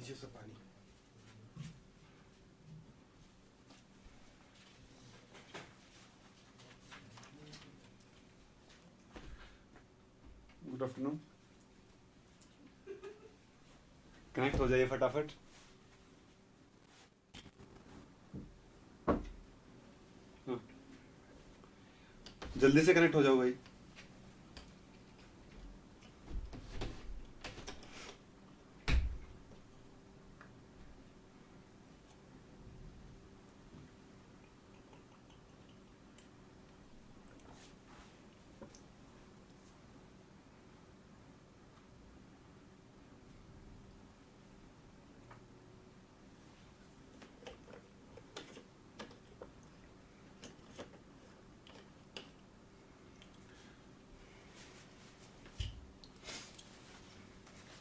पीछे से पानी। गुड आफ्टरनून, कनेक्ट हो जाइए फटाफट। हाँ, जल्दी से कनेक्ट हो जाओ भाई।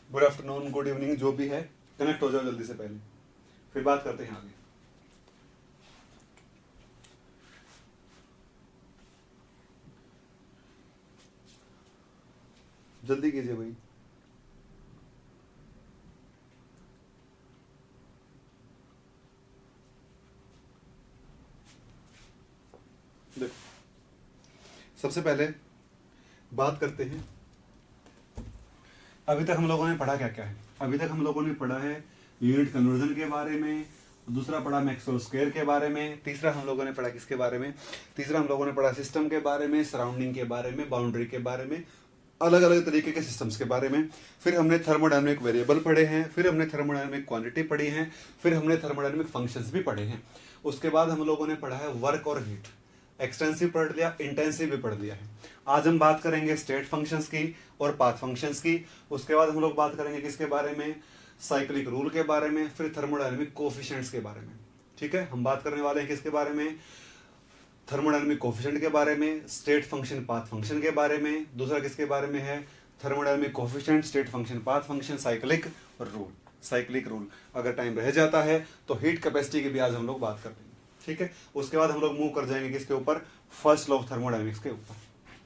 गुड आफ्टरनून, गुड इवनिंग, जो भी है कनेक्ट हो जाओ जल्दी से पहले, फिर बात करते हैं आगे। जल्दी कीजिए भाई। देखो, सबसे पहले बात करते हैं अभी तक हम लोगों ने पढ़ा क्या क्या है। अभी तक हम लोगों ने पढ़ा है यूनिट कन्वर्जन के बारे में, दूसरा पढ़ा मैक्सवेल स्क्वायर के बारे में, तीसरा हम लोगों ने पढ़ा किसके बारे में, तीसरा हम लोगों ने पढ़ा सिस्टम के बारे में, सराउंडिंग के बारे में, बाउंड्री के बारे में, अलग अलग तरीके के सिस्टम्स के बारे में। फिर हमने थर्मोडायनेमिक वेरिएबल पढ़े हैं, फिर हमने थर्मोडायनेमिक क्वांटिटी पढ़ी है, फिर हमने थर्मोडायनेमिक फंक्शंस भी पढ़े हैं। उसके बाद हम लोगों ने पढ़ा है वर्क और हीट, एक्सटेंसिव पढ़ लिया, इंटेंसिव भी पढ़ लिया है। आज हम बात करेंगे स्टेट फंक्शंस की और पाथ फंक्शंस की। उसके बाद हम लोग बात करेंगे किसके बारे में, साइक्लिक रूल के बारे में, फिर थर्मोडायनेमिक कोफिशिएंट्स के बारे में। ठीक है, हम बात करने वाले हैं किसके बारे में, थर्मोडायनेमिक कोफिशिएंट के बारे में, स्टेट फंक्शन पाथ फंक्शन के बारे में। दूसरा किसके बारे में है, thermodynamic coefficient, state function, path function, cyclic rule. Cyclic rule अगर टाइम रह जाता है तो हीट कैपेसिटी की भी आज हम लोग बात कर लेंगे। ठीक है, उसके बाद हम लोग मूव कर जाएंगे किसके ऊपर, फर्स्ट लॉ ऑफ थर्मोडायनेमिक्स के ऊपर।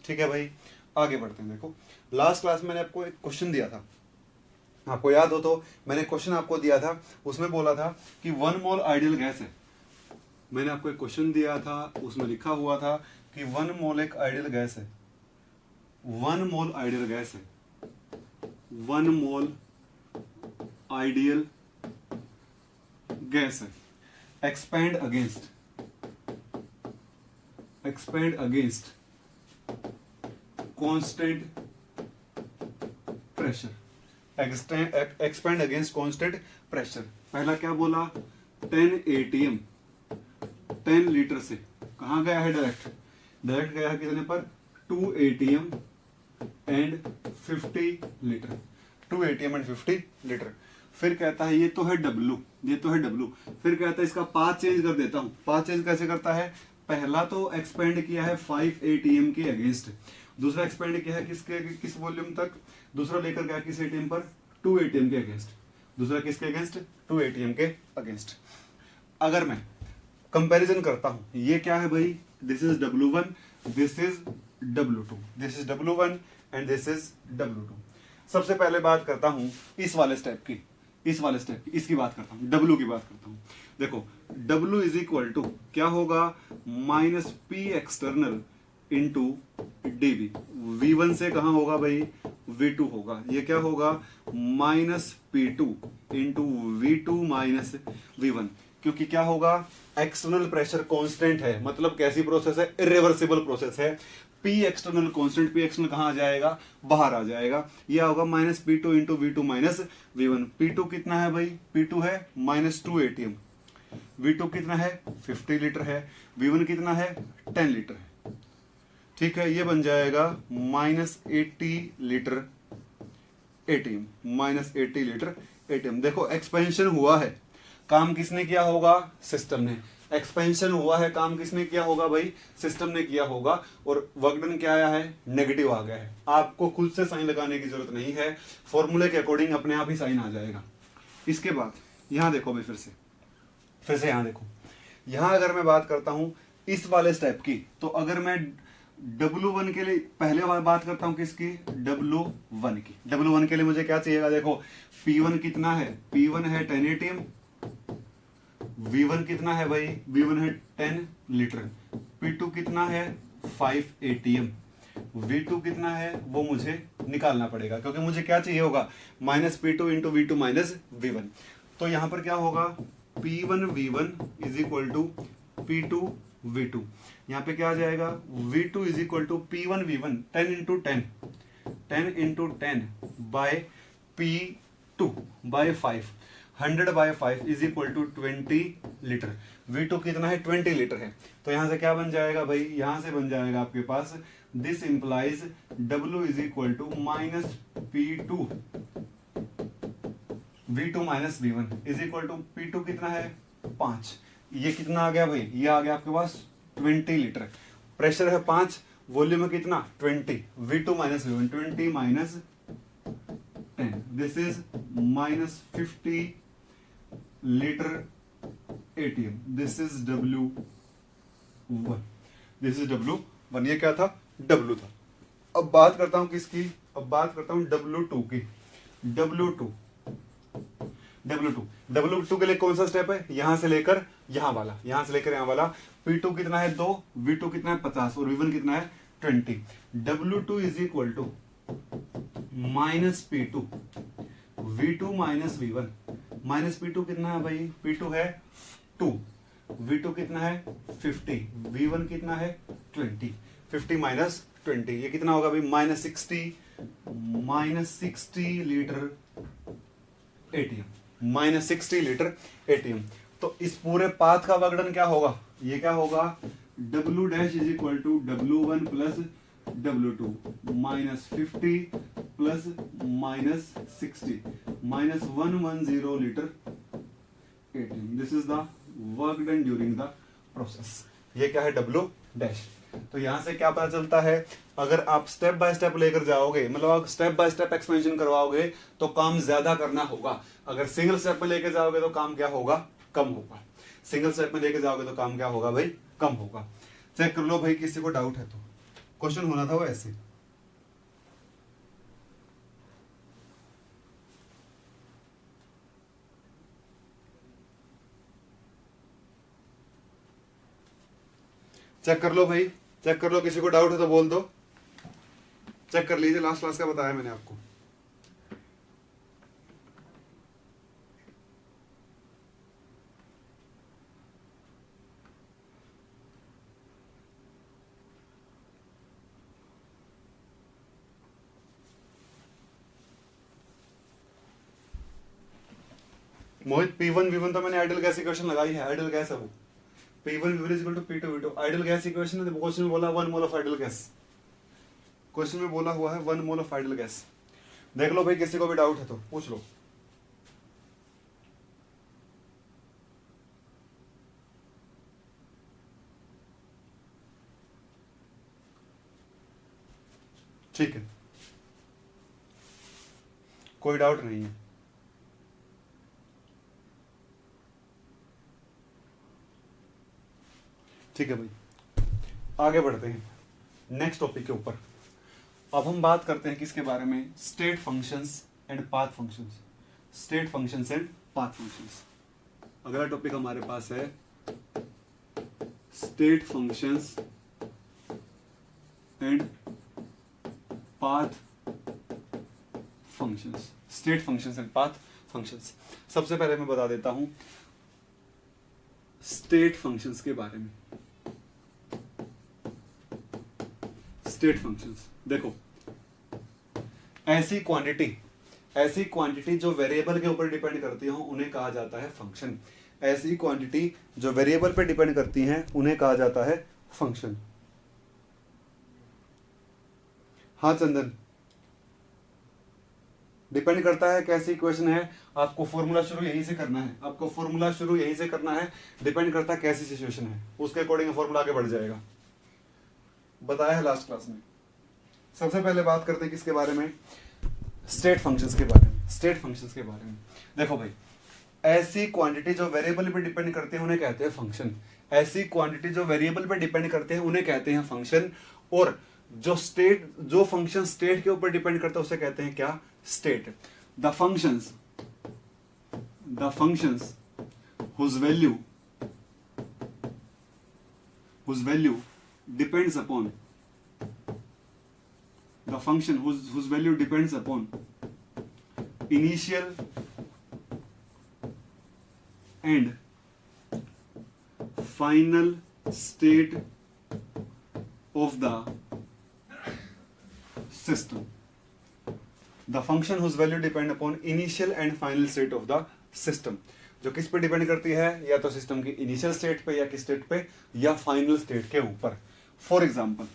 ठीक है भाई, आगे बढ़ते हैं। देखो, लास्ट क्लास में मैंने आपको एक क्वेश्चन दिया था, आपको याद हो तो मैंने क्वेश्चन आपको दिया था, उसमें बोला था कि 1 मोल आइडियल गैस है। मैंने आपको एक क्वेश्चन दिया था, उसमें लिखा हुआ था कि 1 मोल एक आइडियल गैस है, 1 मोल आइडियल गैस है, 1 मोल आइडियल गैस है। Expand against constant pressure, expand against constant pressure. पहला क्या बोला, 10 ATM 10 लीटर से कहां गया है, डायरेक्ट गया है कितने पर, 2 ATM and 50 litre, 2 ATM and 50 litre. फिर कहता है ये तो है W, ये तो है W। फिर कहता है इसका पाथ चेंज कर देता हूं। पाथ चेंज कैसे करता है, पहला तो एक्सपेंड किया है 5 ATM के अगेंस्ट, दूसरा एक्सपेंड किया है किसके, किस वॉल्यूम तक, दूसरा लेकर गया किस ATM पर, 2 ATM के अगेंस्ट, दूसरा किसके अगेंस्ट, 2 ATM के अगेंस्ट। अगर मैं कंपैरिजन करता हूं, ये क्या है भाई, this is W1, this is W2, this is W1 and this is W2। सबसे पहले बात करता हूं इस वाले स्टेप की, इसकी बात करता हूं, W की बात करता हूं। देखो, W इज इक्वल टू क्या होगा, -P external into dV। V1 से कहां होगा भाई, V2 होगा। ये क्या होगा, -P2 into V2 minus V1, क्योंकि क्या होगा, एक्सटर्नल प्रेशर कांस्टेंट है, मतलब कैसी प्रोसेस है, इरिवर्सिबल प्रोसेस है। P external constant, P external कहां आ जाएगा, बाहर आ जाएगा। यह होगा -P2 into V2 minus V1। P2 कितना है भाई, P2 है -2 ATM, V2 कितना है 50 लीटर है, V1 कितना है 10 लीटर है। ठीक है, ये बन जाएगा -80 लीटर ATM, -80 लीटर ATM। देखो, एक्सपेंशन हुआ है, काम किसने किया होगा, सिस्टम ने। एक्सपेंशन हुआ है, काम किसने किया होगा भाई, सिस्टम ने किया होगा। और वर्क डन क्या आया है, नेगेटिव आ गया है। आपको खुद से साइन लगाने की जरूरत नहीं है, फॉर्मूले के अकॉर्डिंग अपने आप ही साइन आ जाएगा। इसके बाद यहां देखो भाई, फिर से यहां देखो, यहां अगर मैं बात करता हूं इस वाले स्टेप की, तो अगर मैं W1 के लिए पहले बात करता हूं किसकी, W1 की। W1 के लिए मुझे क्या चाहिएगा, देखो P1 कितना है, P1 है 10 ATM, V1 कितना है भाई, V1 है 10 लीटर, P2 कितना है 5 ATM, V2 कितना है वो मुझे निकालना पड़ेगा, क्योंकि मुझे क्या चाहिए होगा, -P2 into V2 minus V1। तो यहां पर क्या होगा, P1 V1 is equal to P2 V2। यहाँ पे क्या आ जाएगा, V2 is equal to P1 V1 10 into 10 by P2 by 5 100 by 5 is equal to 20 litre. V2 कितना है, 20 लीटर है। तो यहां से क्या बन जाएगा भाई, यहां से बन जाएगा आपके पास, this implies W is equal to -P2 V2 minus V1 is equal to P2 कितना है 5। ये कितना आ गया भाई, ये आ गया आपके पास 20 लीटर। प्रेशर है 5, वॉल्यूम है कितना 20, V2 minus V1 20 minus 10, this is -50 litre ATM, this is W1, this is W1। ये क्या था, W था। अब बात करता हूं किसकी, अब बात करता हूं W2 की। W2 के लिए कौन सा स्टेप है, यहां से लेकर यहां वाला, यहां से लेकर यहां वाला। P2 कितना है 2, V2 कितना है 50 और V1 कितना है 20। W2 is equal to -P2 V2 minus V1, -P2 कितना है भाई, P2 है 2, V2 कितना है 50, V1 कितना है 20, 50 माइनस 20 ये कितना होगा भाई, -60 लीटर ATM, -60 लीटर ATM। तो इस पूरे पाथ का वर्गडन क्या होगा, ये क्या होगा, W dash is equal to W1 plus W2 -50 plus -60 -110 litre ATM। This is the work done during the process. ये क्या है, W डैश। तो यहां से क्या पता चलता है, अगर आप स्टेप बाय स्टेप लेकर जाओगे, मतलब आप स्टेप बाय स्टेप एक्सपेंशन करवाओगे तो काम ज्यादा करना होगा। अगर सिंगल स्टेप में लेके जाओगे तो काम क्या होगा, कम होगा। सिंगल स्टेप में लेके जाओगे तो काम क्या होगा भाई, कम होगा। चेक कर लो भाई, किसी को डाउट है तो। क्वेश्चन होना था वो ऐसे। चेक कर लो भाई, चेक कर लो, किसी को डाउट है तो बोल दो। चेक कर लीजिए, लास्ट क्लास का बताया मैंने आपको। मोहित P1 V1 तो मैंने आइडियल गैस इक्वेशन लगाई है, आइडियल गैस है वो। P1 V1 is equal to P2 V2 ideal gas equation है। क्वेश्चन में बोला 1 mole of ideal gas, question में बोला हुआ है 1 मोल ऑफ आइडियल गैस। देख लो भाई, किसी को भी डाउट है तो पूछ लो। ठीक है, कोई डाउट नहीं है। ठीक है भाई, आगे बढ़ते हैं नेक्स्ट टॉपिक के ऊपर। अब हम बात करते हैं किसके बारे में, state functions and path functions. State functions and path functions, अगला टॉपिक हमारे पास है state functions and path functions. State functions and path functions. सबसे पहले मैं बता देता हूं स्टेट फंक्शंस के बारे में। स्टेट फंक्शंस देखो, ऐसी क्वांटिटी जो वेरिएबल के ऊपर डिपेंड करती हो उन्हें कहा जाता है फंक्शन। ऐसी क्वांटिटी जो वेरिएबल पे डिपेंड करती हैं उन्हें कहा जाता है फंक्शन। हाँ चंदन, डिपेंड करता है कैसी इक्वेशन है, आपको फॉर्मूला शुरू यहीं से करना है, आपको फॉर्मूला शुरू यहीं से करना है। डिपेंड करता है कैसी सिचुएशन है, उसके अकॉर्डिंग फॉर्मूला आगे बढ़ जाएगा। बताया है लास्ट क्लास में। सबसे पहले बात करते हैं किसके बारे में, स्टेट फंक्शंस के बारे में। स्टेट फंक्शंस के बारे में देखो भाई, ऐसी क्वांटिटी जो वेरिएबल पे डिपेंड करते हैं उन्हें कहते हैं फंक्शन। ऐसी क्वांटिटी जो वेरिएबल पे डिपेंड करते हैं उन्हें कहते हैं फंक्शन। और जो फंक्शन स्टेट के ऊपर डिपेंड करता है उसे कहते हैं क्या, state. The functions whose value depends upon the function whose value depends upon initial and final state of the system. The function whose value depend upon initial and final state of the system. जो किस पे depend करती है, या तो system की initial state पे, या किस स्टेट पे, या फाइनल स्टेट के ऊपर। For example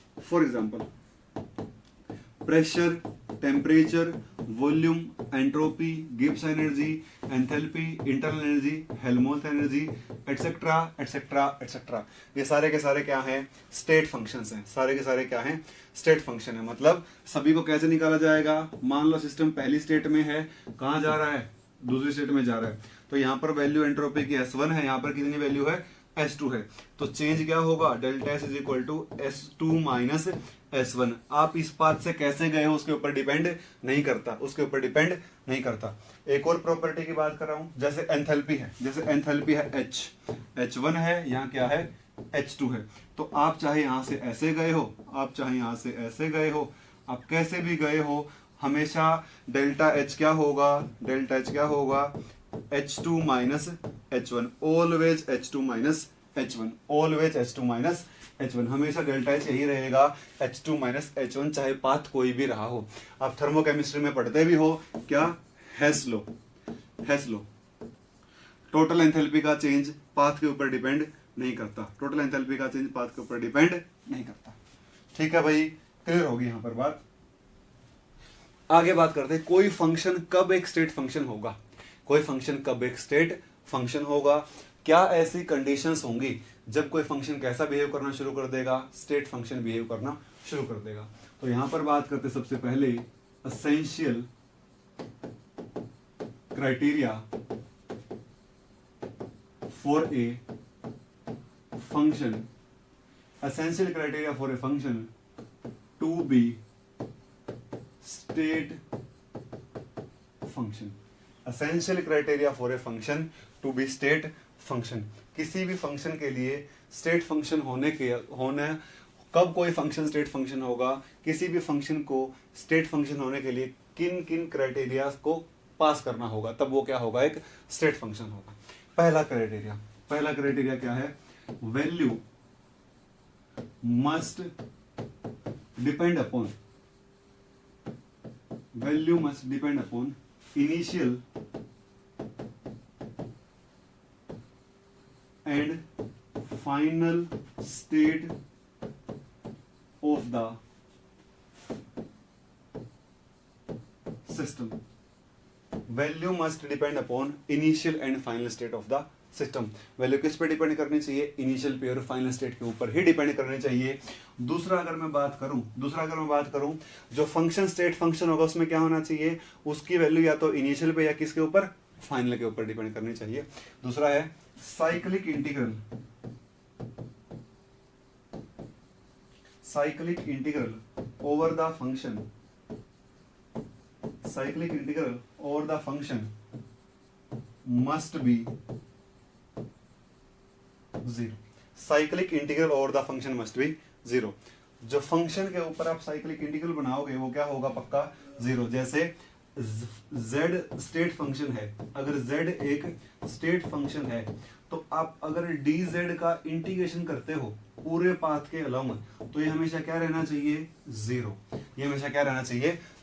pressure, temperature, volume, entropy, Gibbs energy, enthalpy, internal energy, Helmholtz energy, etcetera etcetera etcetera, ये सारे के सारे क्या हैं, स्टेट फंक्शंस हैं। सारे के सारे क्या हैं, स्टेट फंक्शन है। मतलब सभी को कैसे निकाला जाएगा, मान लो सिस्टम पहली स्टेट में है, कहाँ जा रहा है, दूसरी स्टेट में जा रहा है, तो यहाँ पर वैल्यू एंट्रोपी की S1 है, यहाँ पर कितनी वैल्यू है, S2 है। तो चेंज क्या होगा, delta S is equal to S2 minus S1। आप इस पाथ से कैसे गए हो उसके ऊपर डिपेंड नहीं करता, एक और प्रॉपर्टी की बात कर रहा हूं, जैसे एंथैल्पी है H1 है, यहाँ क्या है, H2 है। तो आप चाहे यहां से ऐसे गए हो, आप चाहे यहां से ऐसे गए हो, आप कैसे भी गए हो, हमेशा डेल्टा H क्या होगा, H2 minus H1, always H2 minus H1, हमेशा डेल्टा H यही रहेगा, H2 माइनस H1, चाहे पाथ कोई भी रहा हो। आप थर्मोकेमिस्ट्री में पढ़ते भी हो क्या, हेस लो। टोटल एंथैल्पी का चेंज पाथ के ऊपर डिपेंड नहीं करता, ठीक है भाई, क्लियर होगी यहां पर बात। आगे बात करते हैं, कोई फंक्शन कब एक स्टेट फंक्शन होगा, क्या ऐसी कंडीशंस होंगी जब कोई फंक्शन कैसा बिहेव करना शुरू कर देगा, स्टेट फंक्शन बिहेव करना शुरू कर देगा। तो यहां पर बात करते हैं सबसे पहले essential criteria for a function to be state function. Essential criteria for a function to be state function. किसी भी फंक्शन के लिए स्टेट फंक्शन होने कब कोई फंक्शन स्टेट फंक्शन होगा, किसी भी फंक्शन को स्टेट फंक्शन होने के लिए किन किन क्राइटेरिया को पास करना होगा, तब वो क्या होगा, एक स्टेट फंक्शन होगा। पहला क्राइटेरिया क्या है, value must depend upon initial and final state of the system. Value must depend upon initial and final state of the system. Value किस पे डिपेंड करनी चाहिए, इनिशियल पे और फाइनल स्टेट के ऊपर ही डिपेंड करनी चाहिए। दूसरा अगर मैं बात करूं जो फंक्शन स्टेट फंक्शन होगा उसमें क्या होना चाहिए, उसकी वैल्यू या तो इनिशियल पे या किसके ऊपर, फाइनल के ऊपर डिपेंड करनी चाहिए। दूसरा है cyclic integral over the function must be zero. Cyclic integral over the function must be zero. जो फंक्शन के ऊपर आप साइक्लिक इंटीग्रल बनाओगे वो क्या होगा, पक्का जीरो। जैसे z स्टेट फंक्शन है, अगर z एक स्टेट फंक्शन है तो आप अगर dz का इंटीग्रेशन करते हो पूरे पाथ के अलावा, तो ये हमेशा क्या रहना चाहिए,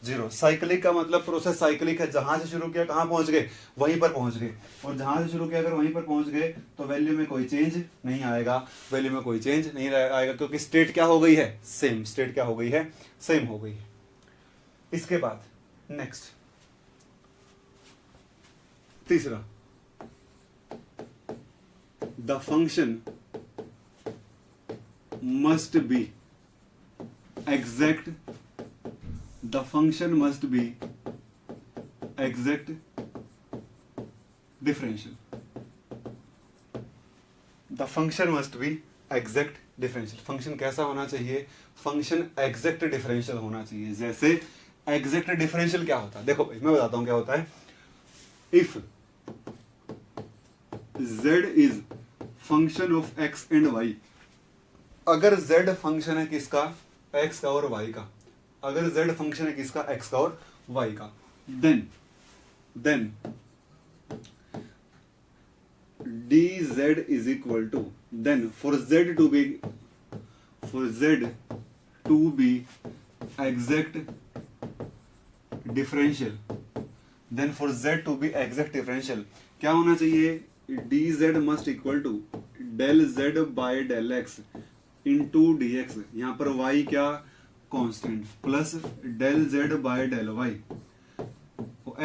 जीरो। साइक्लिक का मतलब प्रोसेस साइक्लिक है, जहां से शुरू किया कहां पहुंच गए, वहीं पर पहुंच गए, और जहां से शुरू किया अगर वहीं पर पहुंच गए तो वैल्यू में कोई चेंज नहीं आएगा, क्योंकि स्टेट क्या हो गई है, सेम हो गई है। इसके बाद नेक्स्ट तीसरा, the function must be exact differential. The function must be exact differential. Function कैसा होना चाहिए? फंक्शन एग्जैक्ट डिफरेंशियल होना चाहिए। जैसे एग्जैक्ट डिफरेंशियल क्या होता है? देखो भाई मैं बताता हूं क्या होता है। If z is function of x and y, अगर z फंक्शन है किसका? x का और y का। अगर z फंक्शन है किसका? x का और y का, then dz is equal to, then for z to be exact differential, then for z to be exact differential क्या होना चाहिए? dz must equal to del z by del x into dx, यहां पर y क्या? Constant, plus del z by del y,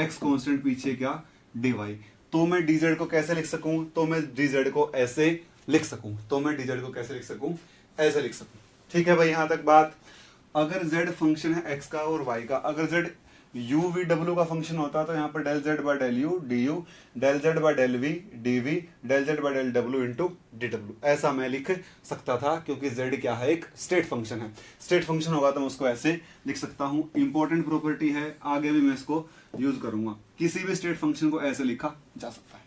x constant पीछे क्या? dy। तो मैं dz को कैसे लिख सकूं? तो मैं dz को ऐसे लिख सकूं, ऐसे लिख सकूं। ठीक है भाई, यहां तक बात। अगर z फंक्शन है x का और y का, अगर z u v w का फंक्शन होता तो यहाँ पर del z by del u du, del z by del v dv, del z by del w into dw, ऐसा मैं लिख सकता था, क्योंकि z क्या है? एक स्टेट फंक्शन है। स्टेट फंक्शन होगा तो मैं उसको ऐसे लिख सकता हूं। इंपॉर्टेंट प्रॉपर्टी है, आगे भी मैं इसको यूज करूंगा। किसी भी स्टेट फंक्शन को ऐसे लिखा जा सकता है।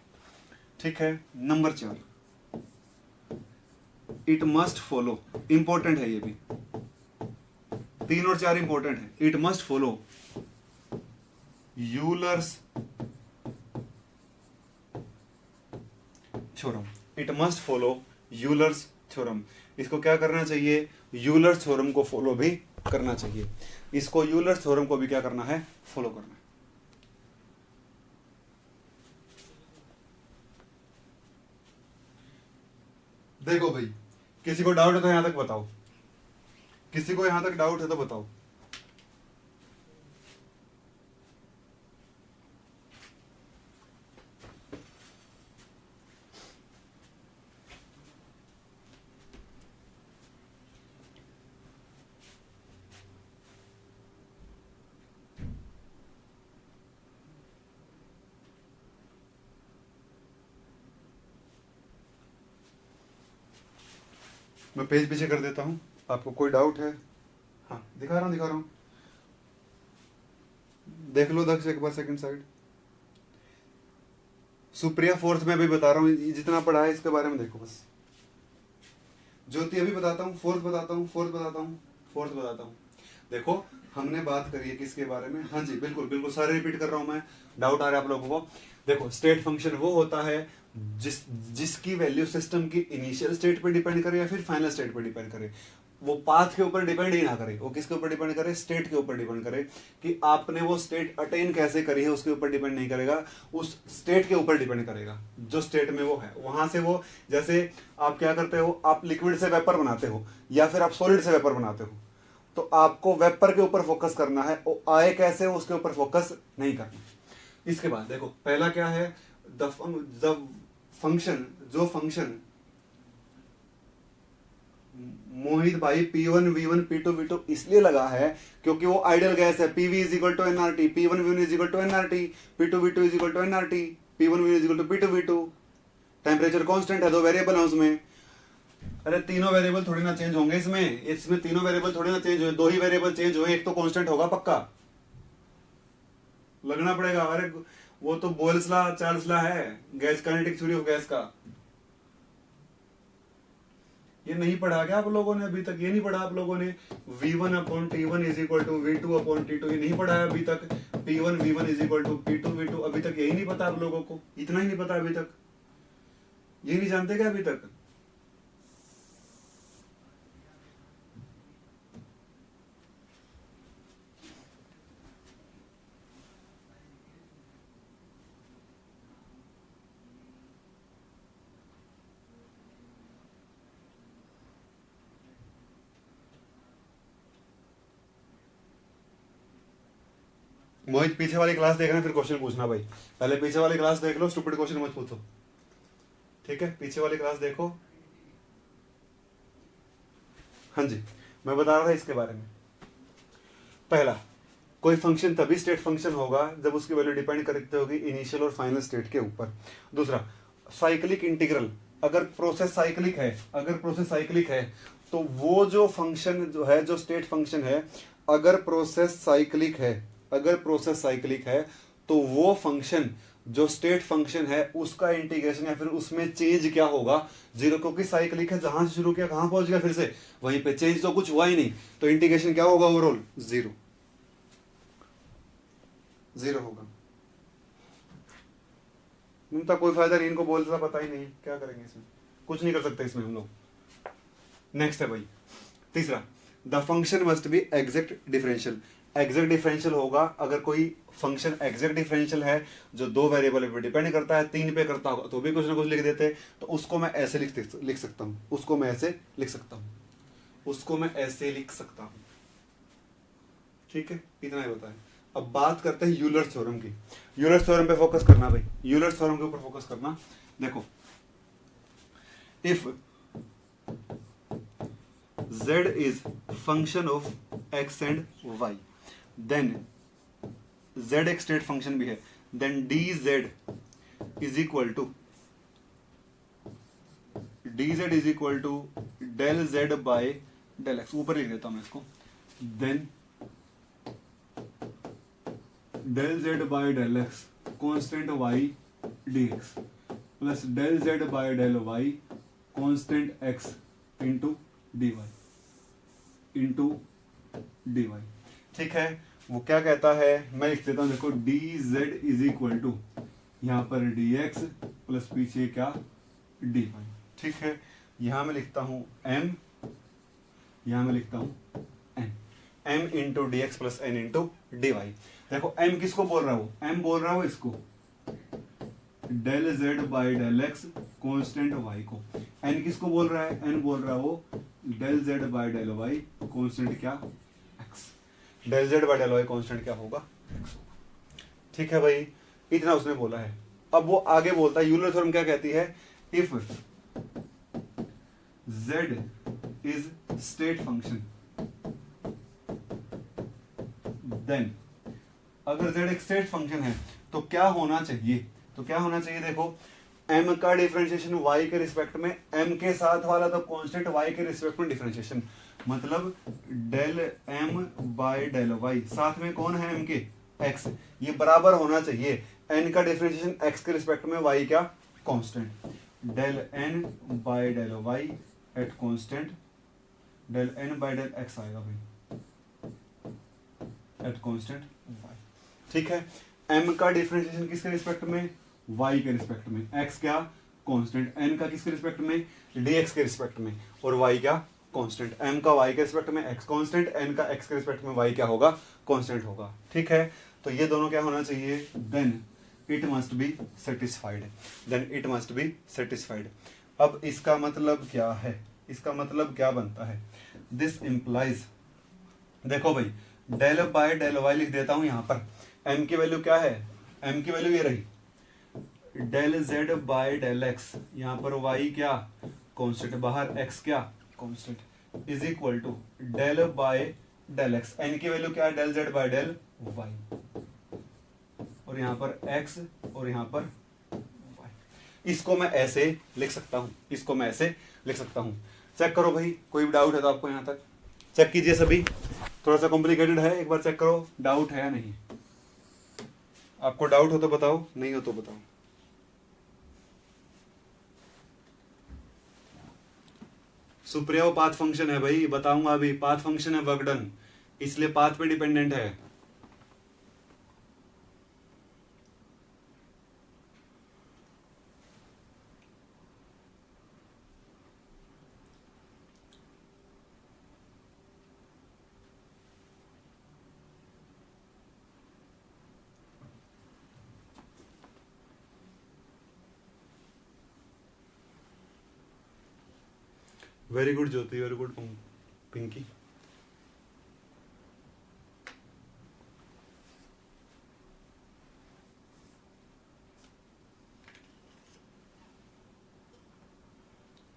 ठीक है, number 4, it must follow. Important है ये भी, 3 और 4 इंपॉर्टेंट है। It must follow Euler's theorem. It must follow Euler's theorem. इसको क्या करना चाहिए? यूलर्स थ्योरम को फॉलो भी करना चाहिए। इसको यूलर्स थ्योरम को भी क्या करना है? फॉलो करना है। देखो भाई, किसी को डाउट है तो यहां तक बताओ, किसी को यहां तक डाउट है तो बताओ। मैं पेज पीछे कर देता हूं। आपको कोई डाउट है? हाँ, दिखा रहा हूं। देख लो दक्ष एक बार सेकंड साइड। सुप्रिया फोर्थ में अभी बता रहा हूँ, जितना पढ़ा है इसके बारे में देखो बस। ज्योति अभी बताता हूँ, फोर्थ बताता हूँ। देखो हमने बात करी है किसके बारे में? हाँ जी, बिल्कुल सारे रिपीट कर रहा हूं मैं, डाउट आ रहा है आप लोगों को। देखो, स्टेट फंक्शन वो होता है जिसकी वैल्यू सिस्टम की इनिशियल स्टेट पे डिपेंड करे या फिर फाइनल स्टेट पे डिपेंड करे। वो पाथ के ऊपर डिपेंड ही ना करे, वो किसके ऊपर डिपेंड करे? स्टेट के ऊपर डिपेंड करे। कि आपने वो स्टेट अटेन कैसे करी है उसके ऊपर डिपेंड नहीं करेगा, उस स्टेट के ऊपर डिपेंड करेगा जो स्टेट में वो है। वहां से वो, जैसे आप क्या करते हो, आप लिक्विड से वेपर बनाते हो या फिर आप सॉलिड से वेपर बनाते हो, तो आपको वेपर के ऊपर फोकस करना है, वो आए कैसे हो उसके ऊपर फोकस नहीं करना। इसके बाद देखो, पहला क्या है? द फंक्शन, जो फंक्शन मोहित भाई P1 V1 P2 V2 इसलिए लगा है क्योंकि वो आइडियल गैस है। PV is equal to nRT, P1 V1 is equal to nRT, P2 V2 is equal to nRT, P1 V1 is equal to P2 V2। Temperature constant है, 2 variable है उसमें। अरे तीनों वेरिएबल थोड़ी ना चेंज होंगे इसमें तीनों वेरिएबल थोड़ी ना चेंज हुए, 2 ही वेरिएबल चेंज हुए, एक तो कांस्टेंट होगा पक्का, लगना पड़ेगा। अरे वो तो बोयल्स लॉ, चार्ल्स लॉ है, gas kinetic theory of gas का। ये नहीं पढ़ा क्या आप लोगों ने अभी तक? ये नहीं पढ़ा आप लोगों ने V1 upon T1 is equal to V2 upon T2? ये नहीं पढ़ा है अभी तक? P1 V1 is equal to P2 V2 अभी तक यही नहीं पता आप लोगों को? इतना ही नहीं पता अभी तक? ये नहीं जानते क्या अभी तक? मोहित पीछे वाली क्लास देखना फिर क्वेश्चन पूछना भाई। पहले पीछे वाली क्लास देख लो, स्टूपिड क्वेश्चन मत पूछो, ठीक है? पीछे वाली क्लास देखो। हाँ जी, मैं बता रहा था इसके बारे में। पहला, कोई फंक्शन तभी स्टेट फंक्शन होगा जब उसकी वैल्यू डिपेंड करती होगी इनिशियल और फाइनल स्टेट के ऊपर। दूसरा, साइक्लिक इंटीग्रल अगर प्रोसेस साइक्लिक है तो वो जो फंक्शन जो है, जो स्टेट फंक्शन है, अगर प्रोसेस साइक्लिक है तो वो फंक्शन जो स्टेट फंक्शन है उसका इंटीग्रेशन या फिर उसमें चेंज क्या होगा, जीरो, क्योंकि साइक्लिक है, जहां से शुरू किया कहां पहुंच गया फिर से वहीं पे, चेंज तो कुछ हुआ ही नहीं, तो इंटीग्रेशन क्या होगा, ओवरऑल जीरो होगा। इनका कोई फायदा नहीं, इनको बोलता पता ही नहीं, क्या करेंगे इसमें, कुछ नहीं कर सकते इसमें हम लोग। नेक्स्ट है भाई तीसरा, the function must be exact differential. Exact differential होगा अगर कोई फंक्शन एग्जैक्ट डिफरेंशियल है जो दो वेरिएबल पे डिपेंड करता है, 3 पे करता होगा तो भी कुछ ना कुछ लिख देते, तो उसको मैं ऐसे लिख सकता हूं, उसको मैं ऐसे लिख सकता हूं। ठीक है, इतना ही होता है। अब बात करते हैं यूलर थ्योरम की। यूलर थ्योरम पे फोकस करना भाई, यूलर थ्योरम के ऊपर फोकस करना। देखो, if z is function of x and y, then z एक स्टेट फंक्शन भी है, then dz is equal to del z by del x, ऊपर लिख देता हूं मैं इसको, then del z by del x constant y dx plus del z by del y constant x into dy। ठीक है, वो क्या कहता है, मैं लिख देता हूं, देखो dz इज इक्वल टू यहां पर dx प्लस पीछे क्या dy। ठीक है, यहां मैं लिखता हूं m, यहां मैं लिखता हूं n, m into d x plus n into d y. देखो m किसको बोल रहा हूं, m बोल रहा हूं इसको del Z by del x constant y को, n किसको बोल रहा है, n बोल रहा हो del Z by del y constant क्या x, del Z by del y constant क्या होगा x होगा। ठीक है भाई, इतना उसने बोला है। अब वो आगे बोलता है, यूलर थ्योरम क्या कहती है, if z is state function then, अगर z एक स्टेट फंक्शन है तो क्या होना चाहिए, देखो m का डिफरेंशिएशन y के रिस्पेक्ट में, m के साथ वाला तो कांस्टेंट y के रिस्पेक्ट में डिफरेंशिएशन, मतलब del m by del y, साथ में कौन है m के, x, ये बराबर होना चाहिए n का डिफरेंशिएशन x के रिस्पेक्ट में, y क्या constant, del n by del y at constant, del n by del x आएगा भाई एट कांस्टेंट y। ठीक है, m का डिफरेंशिएशन किसके रिस्पेक्ट में, y के रिस्पेक्ट में, x क्या कांस्टेंट, n का किसके रिस्पेक्ट में, dx के रिस्पेक्ट में, और y क्या कांस्टेंट, m का y के रिस्पेक्ट में x कांस्टेंट, n का x के रिस्पेक्ट में y क्या होगा कांस्टेंट होगा। ठीक है, तो ये दोनों क्या होना चाहिए, then it must be satisfied. अब इसका मतलब क्या है, इसका मतलब क्या बनता है, दिस इंप्लाइज, देखो भाई डेल बाय डेल वाई लिख देता हूं यहां पर, m की वैल्यू क्या है, m की वैल्यू ये रही, del z by del x, यहां पर y क्या कांस्टेंट, बाहर x क्या constant, is equal to del by del x, n की वैल्यू क्या है, del z by del y, और यहां पर x और यहां पर y। इसको मैं ऐसे लिख सकता हूं, चेक करो भाई, कोई भी डाउट है तो आपको यहां तक चेक कीजिए सभी, थोड़ा सा कॉम्प्लिकेटेड है, एक बार चेक करो डाउट है या नहीं, आपको डाउट हो तो बताओ, नहीं हो तो बताओ। सुप्रिया वो पाथ फंक्शन है भाई, बताऊंगा अभी, पाथ फंक्शन है वर्क डन, इसलिए पाथ पे डिपेंडेंट है। Very good Jyoti, very good Pinky.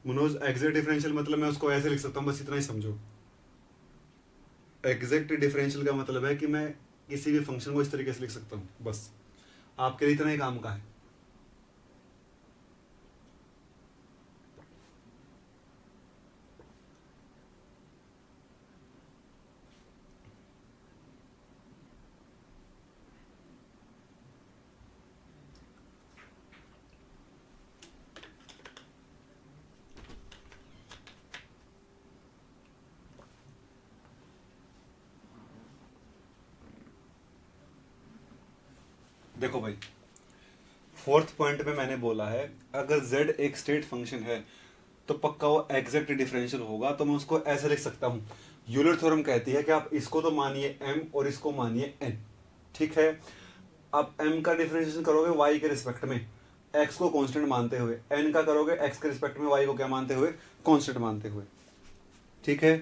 Manoj exact differential मतलब मैं उसको ऐसे लिख सकता हूं, बस इतना ही समझो। एग्जैक्ट डिफरेंशियल का मतलब है कि मैं किसी भी फंक्शन को इस तरीके से लिख सकता हूं, बस, आपके लिए इतना ही काम का है। देखो भाई, फोर्थ पॉइंट में मैंने बोला है अगर z एक स्टेट फंक्शन है तो पक्का वो एग्जैक्ट डिफरेंशियल होगा। तो मैं उसको ऐसे लिख सकता हूं, यूलर थ्योरम कहती है कि आप इसको तो मानिए m और इसको मानिए n, ठीक है। आप m का डिफरेंशिएशन करोगे y के रिस्पेक्ट में x को कांस्टेंट मानते हुए, n का करोगे x के रिस्पेक्ट में y को क्या मानते हुए, कांस्टेंट मानते हुए, ठीक है।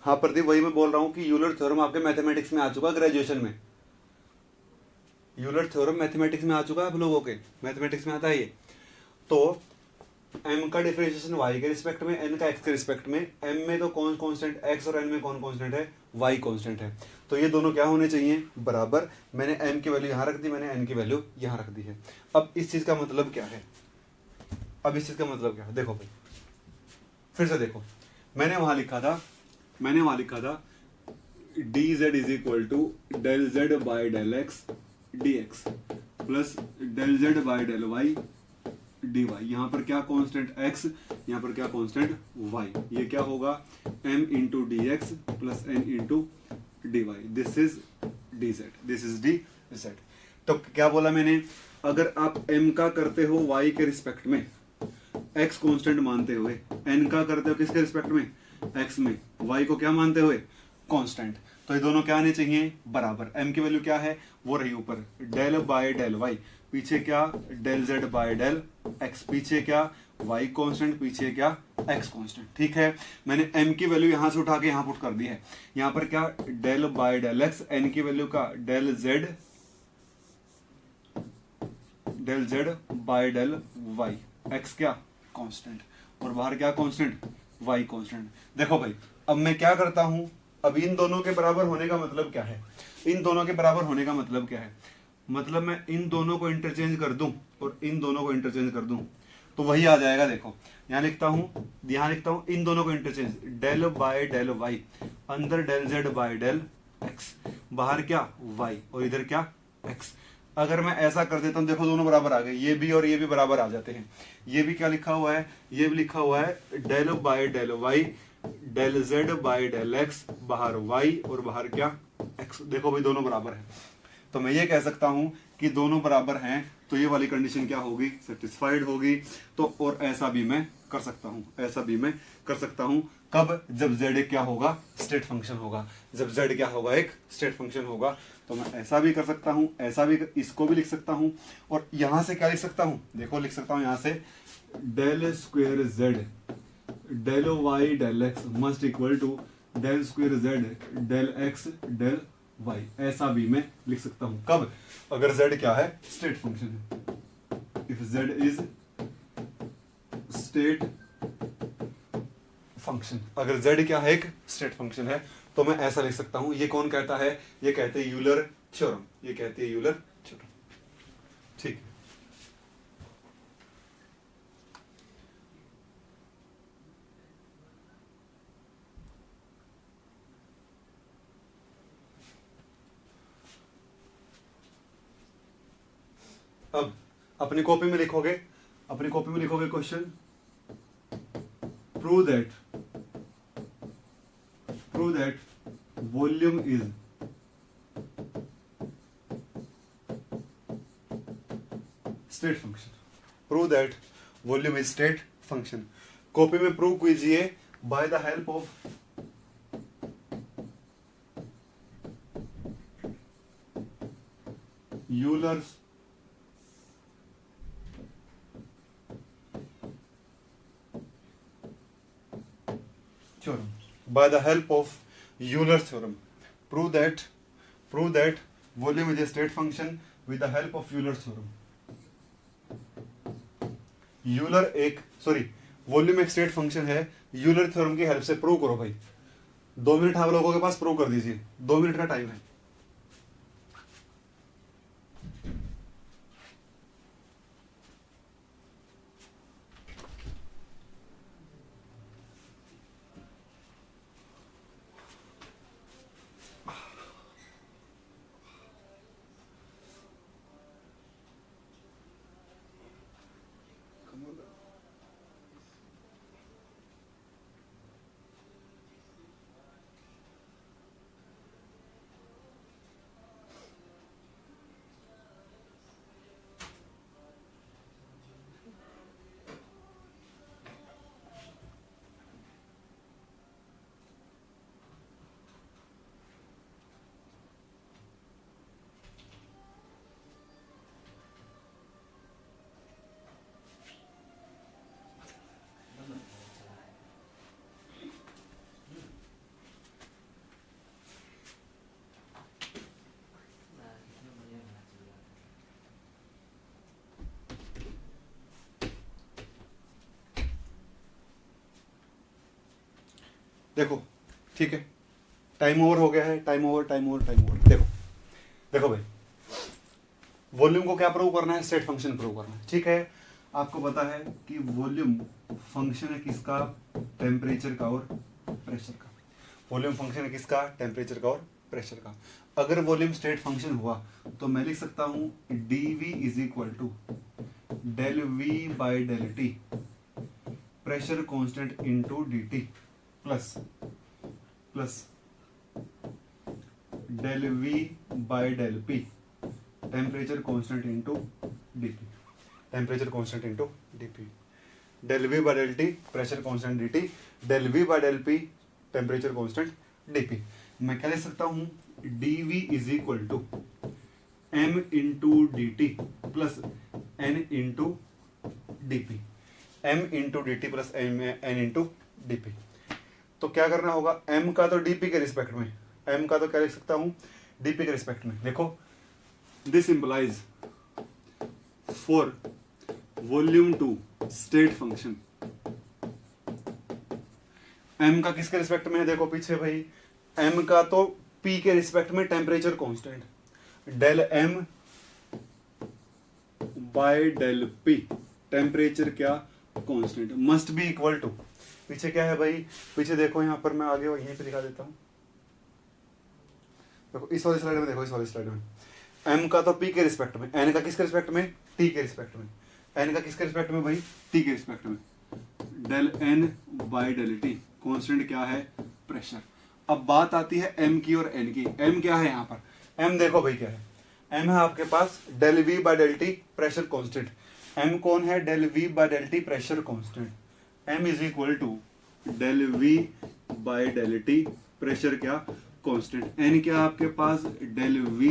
हाँ प्रदीप, वही मैं बोल रहा हूं कि यूलर थ्योरम आपके मैथमेटिक्स में आ चुका ग्रेजुएशन में। यूलर थ्योरम मैथमेटिक्स में आ चुका है आप लोगों के, मैथमेटिक्स में आता है ये। तो m का डिफरेंशिएशन y के रिस्पेक्ट में, n का x के रिस्पेक्ट में, m में तो कौन कांस्टेंट x और n में कौन कांस्टेंट है, y कांस्टेंट है। तो ये दोनों क्या होने चाहिए, बराबर। मैंने m की वैल्यू यहां रख दी, मैंने n की वैल्यू यहां रख दी है। अब इस चीज का मतलब क्या है, अब इस चीज का मतलब क्या है, देखो भाई फिर से देखो, मैंने वहां लिखा था dz is equal to del Z by del X dx plus del Z by del Y dy। यहां पर क्या कांस्टेंट x, यहां पर क्या कांस्टेंट y, ये क्या होगा m into d x plus n into dy। This is dz, this is dz। तो क्या बोला मैंने, अगर आप m का करते हो y के रिस्पेक्ट में x कांस्टेंट मानते हुए, n का करते हो किसके रिस्पेक्ट में, x में, y को क्या मानते हुए, कांस्टेंट, तो ये दोनों क्या आने चाहिए, बराबर। m की वैल्यू क्या है, वो रही ऊपर डेल बाय डेल y, पीछे क्या del z by del x, पीछे क्या y कांस्टेंट, पीछे क्या x कांस्टेंट, ठीक है। मैंने m की वैल्यू यहां से उठा के यहां पुट कर दी है। यहां पर क्या del by del x, n की वैल्यू का del z by del y, x क्या कांस्टेंट और बाहर क्या कांस्टेंट, y कांस्टेंट। देखो भाई, अब मैं क्या करता हूं, अब इन दोनों के बराबर होने का मतलब क्या है, इन दोनों के बराबर होने का मतलब क्या है, मतलब मैं इन दोनों को इंटरचेंज कर दूं और इन दोनों को इंटरचेंज कर दूं तो वही आ जाएगा। देखो यहां लिखता हूं इन दोनों को interchange, del by del Y, अंदर del Z by del X, बाहर क्या वाई और इधर क्या एक्स। अगर मैं ऐसा कर देता हूं, देखो दोनों बराबर आ गए, ये भी और ये भी बराबर आ जाते हैं। ये भी क्या लिखा हुआ है, ये भी लिखा हुआ है del by del Y del Z by del X, बाहर वाई और बाहर क्या एक्स। देखो भाई दोनों बराबर है, तो मैं ये कह सकता हूं कि दोनों बराबर हैं, तो ये वाली कंडीशन क्या होगी, सेटिस्फाइड होगी। तो और ऐसा भी मैं कर सकता हूं, ऐसा भी मैं कर सकता हूं, कब, जब z एक क्या होगा, स्टेट फंक्शन होगा, जब z क्या होगा, एक स्टेट फंक्शन होगा। तो मैं ऐसा भी कर सकता हूं, ऐसा भी, इसको भी लिख सकता हूं, और यहां से क्या लिख सकता हूं, देखो लिख सकता हूं यहां से del square z del Y del X must equal to del square z del X del y। ऐसा भी मैं लिख सकता हूं, कब, अगर z क्या है, स्टेट फंक्शन है। If z is state function, अगर z क्या है, एक स्टेट फंक्शन है, तो मैं ऐसा लिख सकता हूं। ये कौन कहता है, ये कहते हैं यूलर थ्योरम, ये कहते हैं यूलर थ्योरम, ठीक है। अब अपनी कॉपी में लिखोगे, अपनी कॉपी में लिखोगे question, prove that volume is state function, prove that volume is state function. Copy में प्रूव कीजिए by the help of Euler's theorem, by the help of Euler's theorem, prove that volume is a state function with the help of Euler's theorem। Euler एक, sorry, volume एक state function है, Euler theorem की help से prove करो भाई। 2 minute आप लोगों के पास, प्रूव कर दीजिए, 2 मिनट का टाइम है। देखो ठीक है, टाइम ओवर हो गया है, time over time over time over. देखो देखो भाई, वॉल्यूम को क्या प्रूव करना है, स्टेट फंक्शन प्रूव करना है, ठीक है। आपको पता है कि वॉल्यूम फंक्शन है किसका, टेम्परेचर का और प्रेशर का। वॉल्यूम फंक्शन है किसका, टेम्परेचर का और प्रेशर का। अगर वॉल्यूम स्टेट फंक्शन हुआ तो मैं लिख सकता हूं dv is equal to del V by del T, pressure constant into dt plus plus del V by del P, temperature constant into dp, temperature constant into dp, del V by del T pressure constant dt, del V by del P temperature constant dp। मैं क्या लिख सकता हूं, dv is equal to m into dt plus n into dp, m into dt plus n into dp। तो क्या करना होगा, m का तो dp के रिस्पेक्ट में, m का तो क्या लिख सकता हूं, dp के रिस्पेक्ट में। देखो this implies for volume to state function, m का किसके रिस्पेक्ट में है, देखो पीछे भाई, m का तो p के रिस्पेक्ट में temperature constant, del m by del p, temperature क्या constant, must be equal to, पीछे क्या है भाई, पीछे देखो यहां पर मैं आगे यहीं पे दिखा देता हूं। देखो इस वाले स्लाइड में, देखो इस वाले स्लाइड में, m का तो p के रिस्पेक्ट में, n का किसके रिस्पेक्ट में, t के रिस्पेक्ट में, n का किसके रिस्पेक्ट में भाई, t के रिस्पेक्ट में, del n by del T, constant क्या है, प्रेशर। अब बात आती है m की और n की। m क्या है यहाँ पर, m देखो भाई क्या है, m है आपके पास del v by del T pressure constant. m कौन है, del v by del T pressure constant. m is equal to del v by del T pressure क्या कांस्टेंट। n क्या आपके पास, del v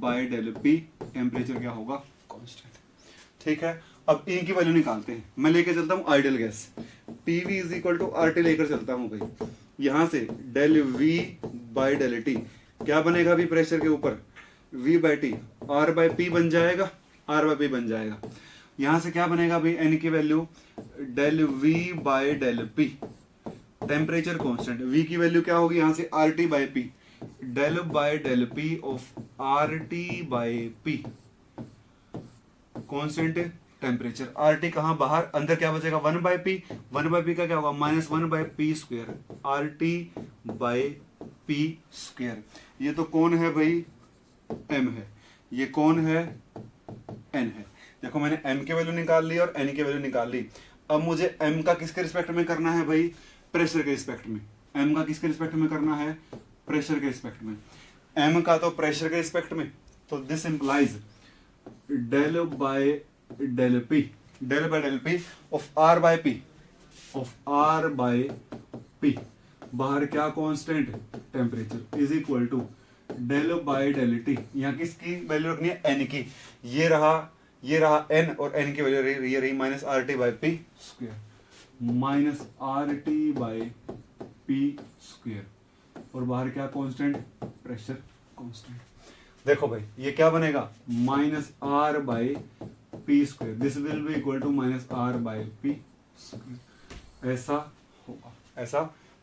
by del p, temperature क्या होगा, constant. ठीक है, अब E की वैल्यू निकालते हैं। मैं लेके चलता हूं ideal gas, PV is equal to RT लेकर चलता हूं भाई। यहां से del V by del T क्या बनेगा अभी प्रेशर के ऊपर, V by T, R by P बन जाएगा, R बाई P बन जाएगा। यहां से क्या बनेगा अभी N की value, del V by del P, temperature constant. V की वैल्यू क्या होगी यहां से, RT by P, del by del P of RT by P, constant temperature. RT कहां बाहर, अंदर क्या बचेगा, 1 बाई पी, 1 बाई पी का क्या होगा, minus 1 by P square, RT by P square. ये तो कौन है भाई, M है, ये कौन है, N है। देखो मैंने M की वैल्यू निकाल ली और N की वैल्यू निकाल ली। अब मुझे M का किसके रिस्पेक्ट में करना है भाई, प्रेशर के रिस्पेक्ट में। M का किसके रिस्पेक्ट में करना है, प्रेशर के रिस्पेक्ट में। M का तो प्रेशर के रिस्पेक्ट में, तो this implies del by del P, del by del p of R by p, of R by p, बाहर क्या constant, temperature, is equal to del by del T. यहाँ किसकी वैल्यू रखनी है, एन की। ये रहा एन, और एन की वैल्यू ये रही minus R T by P square, minus R T by P square, और बाहर क्या कांस्टेंट, प्रेशर कांस्टेंट। देखो भाई ये क्या बनेगा, minus R by P square, this will be equal to minus R by P square. ऐसा होगा, ऐसा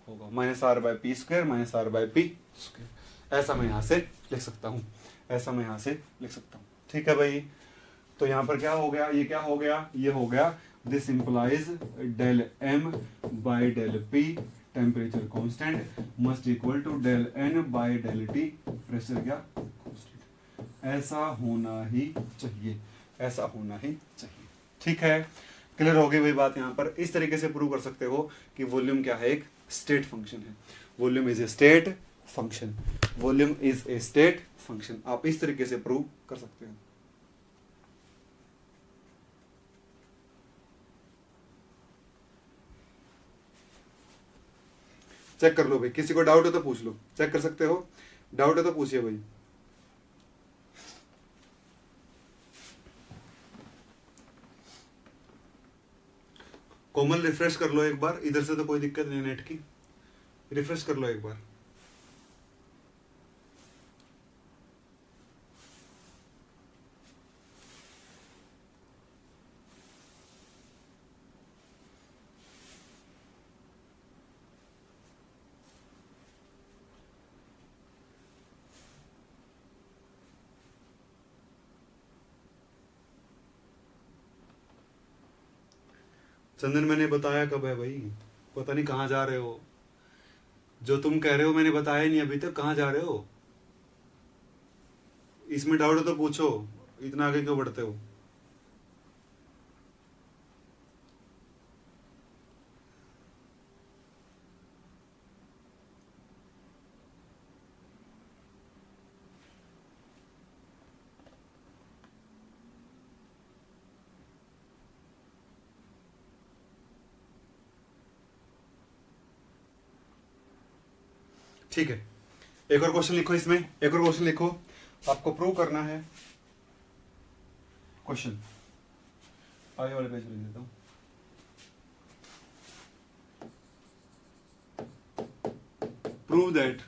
होगा, minus R by P square, minus R by P square. ऐसा मैं यहां से लिख सकता हूं, ऐसा मैं यहां से लिख सकता हूं। ठीक है भाई, तो यहां पर क्या हो गया, ये क्या हो गया, ये हो गया this implies del M by del P, temperature constant must equal to del N by del T, pressure क्या कांस्टेंट। ऐसा होना ही चाहिए, ऐसा होना ही चाहिए। ठीक है, क्लियर हो गई वही बात। यहां पर इस तरीके से प्रूव कर सकते हो कि वॉल्यूम क्या है, एक स्टेट फंक्शन है। Volume is a state function, volume is a state function. आप इस तरीके से प्रूव कर सकते हो। चेक कर लो भाई, किसी को डाउट है तो पूछ लो, चेक कर सकते हो, डाउट है तो पूछिए भाई। कोमल रिफ्रेश कर लो एक बार, इधर से तो कोई दिक्कत नहीं नेट की, रिफ्रेश कर लो एक बार। चंदन मैंने बताया कब है भाई? पता नहीं कहाँ जा रहे हो। जो तुम कह रहे हो मैंने बताया नहीं अभी तक, कहाँ जा रहे हो? इसमें डाउट हो तो पूछो, इतना आगे क्यों बढ़ते हो? ठीक है, एक और क्वेश्चन लिखो, इसमें एक और क्वेश्चन लिखो, आपको प्रूव करना है। क्वेश्चन आगे वाले पेज पे लिख देता हूँ। Prove that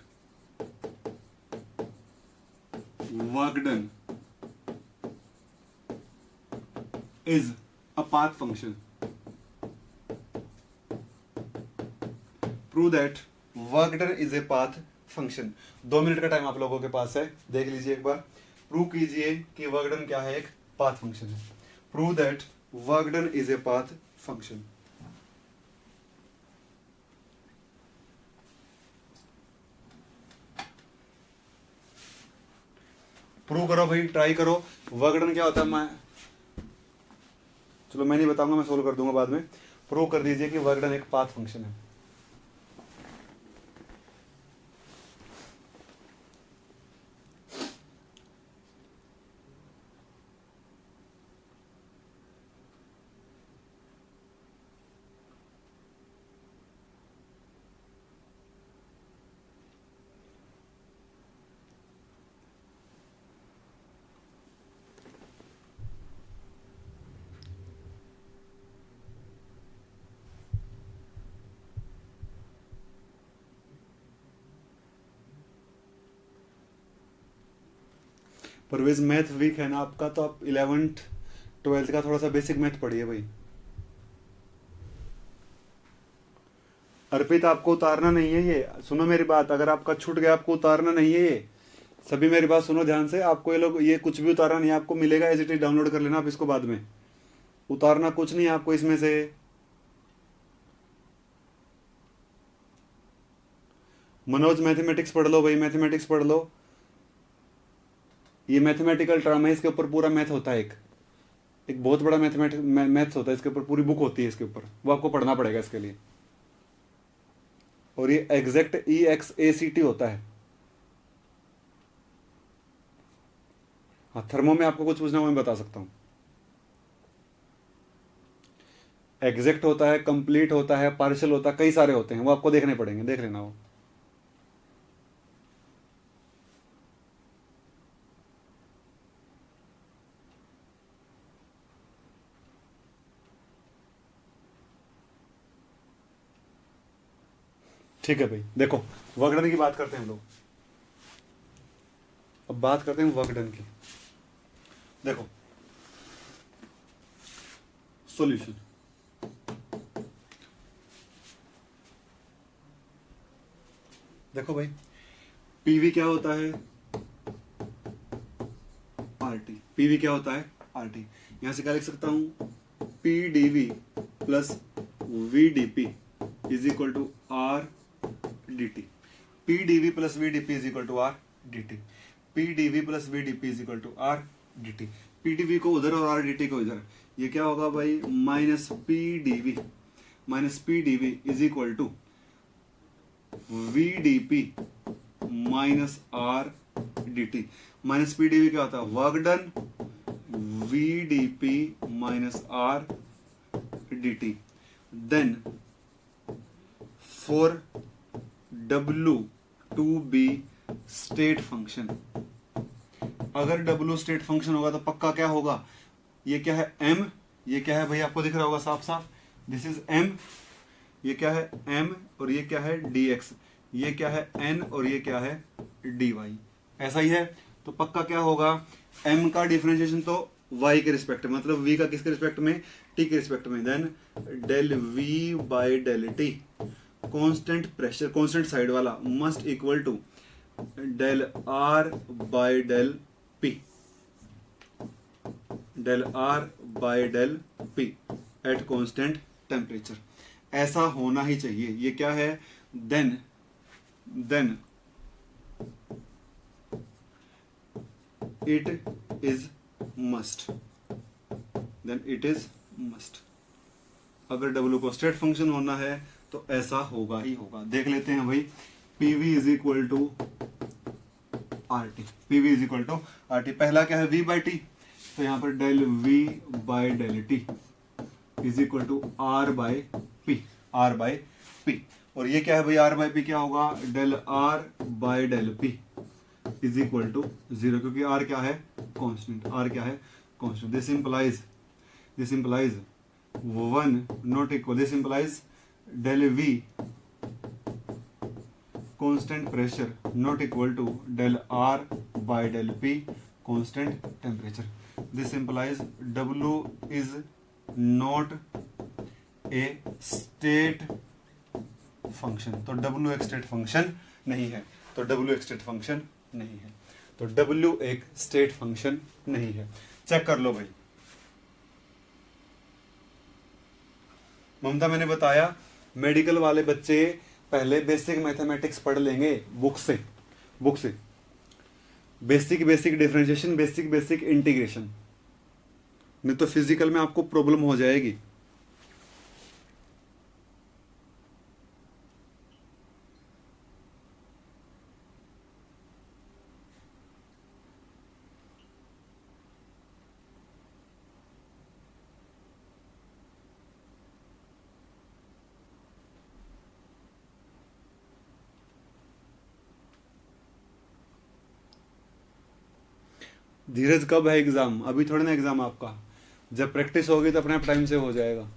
work done is a path function. Prove that work done is a path function. 2 minute का टाइम आप लोगों के पास है, देख लीजिए एक बार, प्रूव कीजिए कि वर्क डन क्या है, एक पाथ फंक्शन है। Prove that work done is a path function. Prove करो भाई, ट्राई करो। वर्क डन क्या होता है, मैं चलो मैं नहीं बताऊंगा, मैं सोल्व कर दूंगा बाद में। प्रूव कर दीजिए कि वर्क डन एक पाथ फंक्शन है। परवेज मैथ वीक है ना आपका, तो आप 11th 12th का थोड़ा सा बेसिक मैथ पढ़िए भाई। अर्पित आपको उतारना नहीं है ये, सुनो मेरी बात, अगर आपका छूट गया आपको उतारना नहीं है ये। सभी मेरी बात सुनो ध्यान से, आपको ये लोग ये कुछ भी उतारना नहीं है, आपको मिलेगा एज इट इज, डाउनलोड कर लेना आप इसको बाद में। उतारना कुछ नहीं है आपको इसमें से। मनोज मैथमेटिक्स पढ़ लो भाई, मैथमेटिक्स पढ़ लो। ये मैथमेटिकल टर्म है, इसके ऊपर पूरा मैथ होता है, एक बहुत बड़ा मैथ्स होता है, इसके ऊपर पूरी बुक होती है इसके ऊपर, वो आपको पढ़ना पड़ेगा इसके लिए। और ये एग्जैक्ट EXACT होता है। हाँ, थर्मो में आपको कुछ पूछना हो मैं बता सकता हूँ। एग्जैक्ट होता है, कंप्लीट होता है, पार्शियल होता है, कई सारे होते हैं, वो आपको देखने पड़ेंगे, देख लेना वो। ठीक है भाई, देखो वर्क डन की बात करते हैं हम लोग। अब बात करते हैं वर्क डन की। देखो सॉल्यूशन, देखो भाई, पीवी क्या होता है, आरटी। पीवी क्या होता है, आरटी। यहां से क्या लिख सकता हूं, PDV plus VDP is equal to R dt। pdv plus vdp is equal to R dt। pdv plus vdp is equal to R dt। pdv को उधर और r dt को इधर, ये क्या होगा भाई, minus pdv is equal to vdp minus r dt। Minus pdv क्या होता है, work done, vdp minus r dt। Then for W to be state function, अगर W स्टेट फंक्शन होगा तो पक्का क्या होगा, ये क्या है M, ये क्या है भाई आपको दिख रहा होगा साफ साफ, दिस इज M, ये क्या है M और ये क्या है dx, ये क्या है n और ये क्या है dy, ऐसा ही है। तो पक्का क्या होगा, M का डिफरेंशिएशन तो y के रिस्पेक्ट में, मतलब v का किसके रिस्पेक्ट में, t के रिस्पेक्ट में, then del v by del t, constant pressure constant side वाला, must equal to del r by del p, del r by del p at constant temperature. ऐसा होना ही चाहिए। ये क्या है? देन इट इज मस्ट, अगर डब्ल्यू को स्टेट फंक्शन होना है तो ऐसा होगा ही होगा। देख लेते हैं भाई, PV is equal to R T. PV is equal to R T, पहला क्या है? वी बाई टी, तो यहां पर del V by del T is equal to R by P, R by P. और ये क्या है भाई? आर बाई पी क्या होगा? Del R by del P is equal to 0, क्योंकि आर क्या है? कांस्टेंट। आर क्या है? Constant. This implies 1 not equal, this implies del V constant pressure not equal to del R by del P constant temperature. This implies W is not a state function. तो W एक state function नहीं है, तो W एक state function नहीं है, तो W एक state function नहीं है। चेक कर लो भाई। ममता, मैंने बताया मेडिकल वाले बच्चे पहले बेसिक मैथमेटिक्स पढ़ लेंगे बुक से बेसिक डिफरेंशिएशन, बेसिक इंटीग्रेशन, नहीं तो फिजिकल में आपको प्रॉब्लम हो जाएगी। धीरज, कब है एग्जाम? अभी थोड़ी ना एग्जाम आपका, जब प्रैक्टिस होगी तो अपने आप टाइम से हो जाएगा।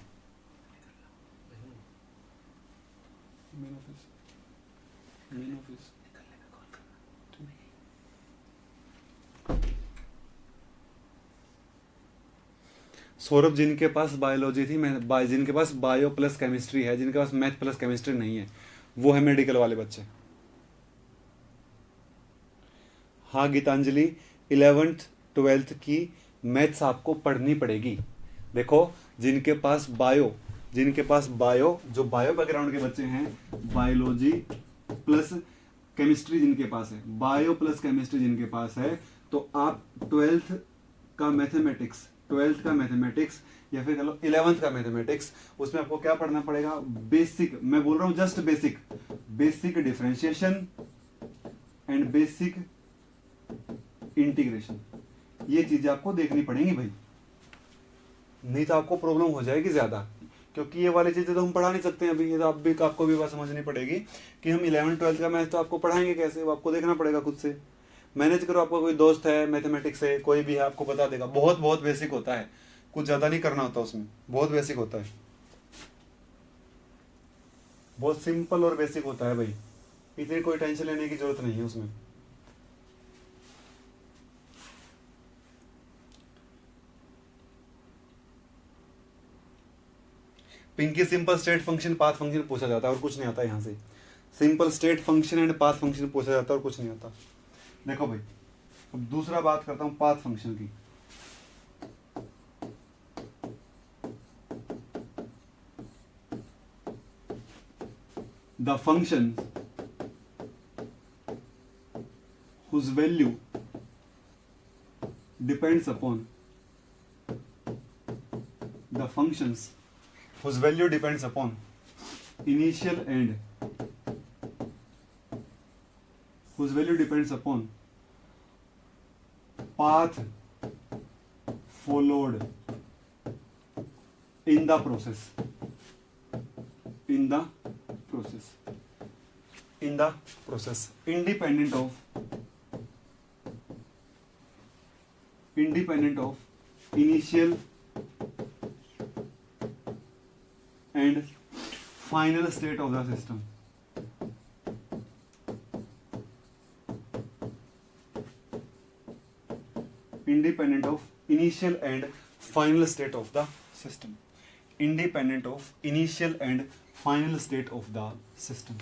सौरभ, जिनके पास बायोलॉजी थी, जिनके पास बायो प्लस केमिस्ट्री है, जिनके पास मैथ प्लस केमिस्ट्री नहीं है, वो है मेडिकल वाले बच्चे। हाँ गीतांजलि, 11th 12th की मैथ्स आपको पढ़नी पड़ेगी। देखो, जिनके पास बायो जो बायो बैकग्राउंड के बच्चे हैं, बायोलॉजी प्लस केमिस्ट्री जिनके पास है, बायो प्लस केमिस्ट्री जिनके पास है, तो आप 12th का मैथमेटिक्स या फिर कह लो 11th का मैथमेटिक्स, उसमें आपको क्या पढ़ना पड़ेगा? बेसिक, मैं बोल रहा हूं just basic differentiation and basic integration. ये चीजें आपको देखनी पड़ेंगी भाई, नहीं तो आपको प्रॉब्लम हो जाएगी ज्यादा, क्योंकि ये वाली चीजें तो हम पढ़ा नहीं सकते हैं अभी। ये तो आपको भी बात समझनी पड़ेगी कि हम 11th 12th का मैथ तो आपको पढ़ाएंगे कैसे, वो आपको देखना पड़ेगा खुद से। मैनेज करो, आपका कोई दोस्त है मैथमेटिक्स से, कोई भी है, आपको बता देगा। बहुत बेसिक होता है, कुछ ज्यादा नहीं करना होता उसमें, बहुत बेसिक होता है, बहुत सिंपल और बेसिक होता है भाई, इतनी कोई टेंशन लेने की जरूरत नहीं है उसमें। Pinky, simple state function, path function पूछा जाता है और कुछ नहीं आता यहाँ से। Simple state function and path function पूछा जाता है और कुछ नहीं आता। देखो भाई, अब दूसरा बात करता हूं पाथ फंक्शन की। The function whose value depends upon the functions whose value depends upon initial and whose value depends upon path followed in the process independent of initial and final state of the system. Independent of initial and final state of the system. Independent of initial and final state of the system.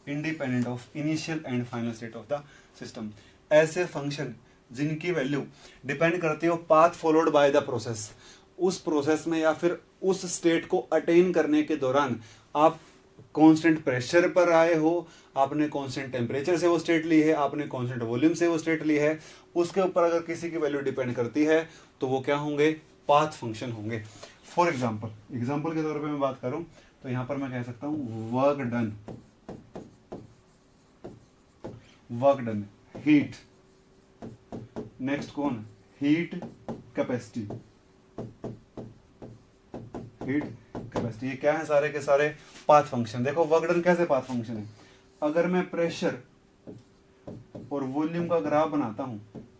Independent of initial and final state of the system. ऐसे function जिनकी value depend करती हो path followed by the process, उस process में या फिर उस state को अटेन करने के दौरान आप कांस्टेंट प्रेशर पर आए हो, आपने कांस्टेंट टेम्परेचर से वो स्टेट ली है, आपने कांस्टेंट वॉल्यूम से वो स्टेट ली है, उसके ऊपर अगर किसी की वैल्यू डिपेंड करती है तो वो क्या होंगे, पाथ फंक्शन होंगे। फॉर एग्जाम्पल के तौर पे मैं बात करूं तो यहां पर मैं कह सकता हूं वर्क डन, हीट, नेक्स्ट कौन, हीट कैपेसिटी, ये क्या है, सारे के सारे पाथ फंक्शन। देखो वर्क डन कैसे पाथ फंक्शन है, अगर मैं प्रेशर और वॉल्यूम का ग्राफ बनाता हूं,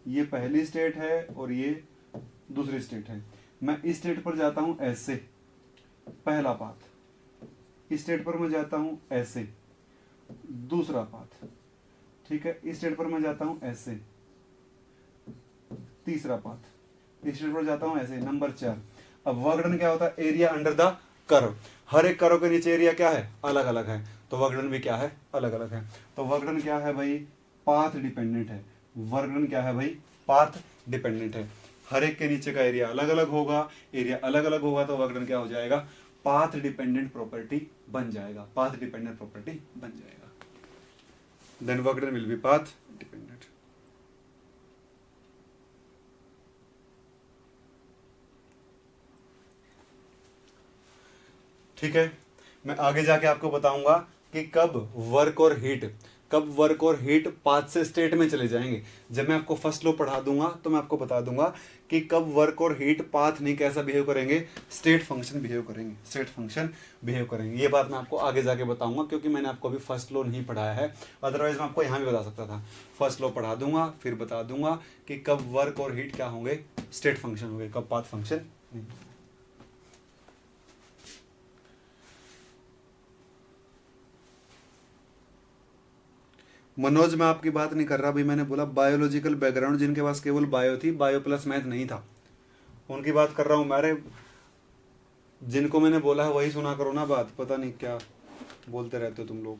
ये पहली स्टेट है और ये दूसरी स्टेट है, मैं इस स्टेट पर जाता हूं ऐसे, पहला पाथ, इस स्टेट पर मैं जाता हूं ऐसे, दूसरा पाथ, ठीक है, इस स्टेट पर मैं जाता हूं ऐसे, तीसरा पाथ, इस स्टेट पर जाता हूं ऐसे, नंबर 4। अब वर्क डन क्या होता है, एरिया अंडर द कर्व, हर एक कर्व के नीचे एरिया क्या है, अलग अलग है, तो वर्क डन भी क्या है, अलग अलग है। तो वर्क डन क्या है भाई, पाथ डिपेंडेंट है, वर्क डन क्या है भाई, पाथ डिपेंडेंट है, हर एक के नीचे का एरिया अलग अलग होगा, एरिया अलग अलग होगा तो वर्क डन क्या हो जाएगा, पाथ डिपेंडेंट प्रॉपर्टी बन जाएगा, पाथ डिपेंडेंट प्रॉपर्टी बन जाएगा, then work done will be path dependent. ठीक है, मैं आगे जाके आपको बताऊंगा कि कब वर्क और हीट पाथ से स्टेट में चले जाएंगे। जब मैं आपको फर्स्ट लॉ पढ़ा दूंगा तो मैं आपको बता दूंगा कि कब वर्क और हीट पाथ नहीं कैसा बिहेव करेंगे, स्टेट फंक्शन बिहेव करेंगे। ये बात मैं आपको आगे जाके बताऊंगा क्योंकि मैंने आपको अभी फर्स्ट लॉ नहीं पढ़ाया है, अदरवाइज मैं आपको यहां भी बता सकता था। फर्स्ट लॉ पढ़ा दूंगा फिर बता दूंगा कि कब वर्क और हीट क्या होंगे, स्टेट फंक्शन होंगे, कब पाथ फंक्शन नहीं। मनोज, मैं आपकी बात नहीं कर रहा भाई, मैंने बोला बायोलॉजिकल बैकग्राउंड जिनके पास केवल बायो थी, बायो प्लस मैथ नहीं था, उनकी बात कर रहा हूं। मेरे जिनको मैंने बोला है वही सुना करो ना बात, पता नहीं क्या बोलते रहते हो तुम लोग।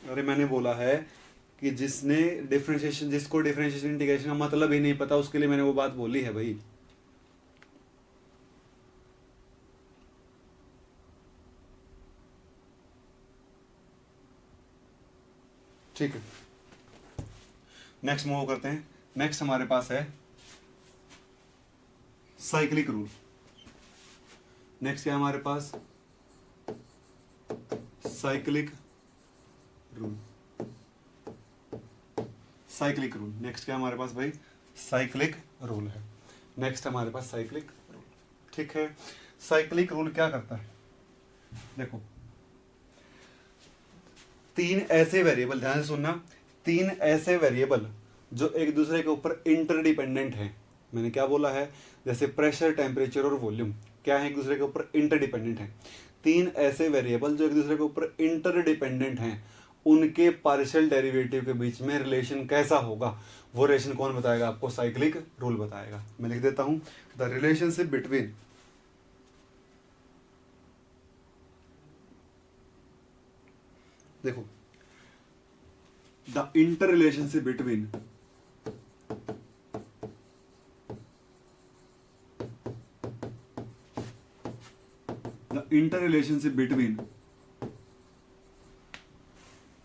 अरे मैंने बोला है कि जिसको डिफरेंशिएशन इंटीग्रेशन का मतलब ही नहीं पता, उसके लिए मैंने वो बात बोली है भाई। ठीक है, नेक्स्ट मूव करते हैं। नेक्स्ट हमारे पास है साइक्लिक रूल। नेक्स्ट क्या हमारे पास, साइक्लिक रूल। नेक्स्ट क्या हमारे पास भाई, साइक्लिक रूल है। नेक्स्ट हमारे पास साइक्लिक रूल। ठीक है, साइक्लिक रूल क्या करता है, देखो तीन ऐसे वेरिएबल, ध्यान से सुनना, तीन ऐसे वेरिएबल जो एक दूसरे के ऊपर इंटरडिपेंडेंट हैं। मैंने क्या बोला है, जैसे प्रेशर, टेम्परेचर और वॉल्यूम क्या है, एक दूसरे के ऊपर इंटरडिपेंडेंट हैं। तीन ऐसे वेरिएबल जो एक दूसरे के ऊपर इंटरडिपेंडेंट हैं, उनके पार्शियल डेरिवेटिव के बीच में रिलेशन कैसा होगा, वो रिलेशन कौन बताएगा आपको, साइक्लिक रूल बताएगा। मैं लिख देता हूं, द रिलेशनशिप बिटवीन देखो the interrelationship between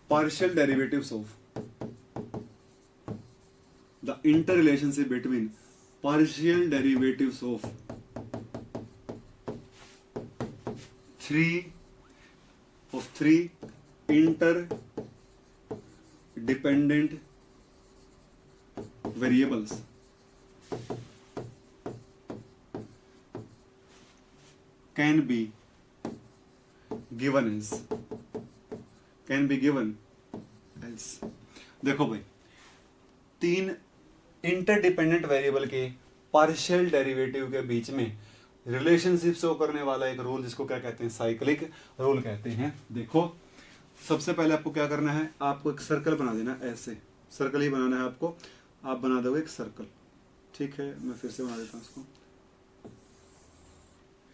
partial derivatives of the interrelationship between partial derivatives of three interdependent variables can be given as देखो भाई, तीन इंटरडिपेंडेंट वेरिएबल के पार्शियल डेरिवेटिव के बीच में रिलेशनशिप शो करने वाला एक रूल, जिसको क्या कहते हैं, साइक्लिक रूल कहते हैं। देखो सबसे पहले आपको क्या करना है, आपको एक सर्कल बना देना, ऐसे सर्कल ही बनाना है आपको, आप बना दोगे एक सर्कल। ठीक है, मैं फिर से बना देता हूं इसको,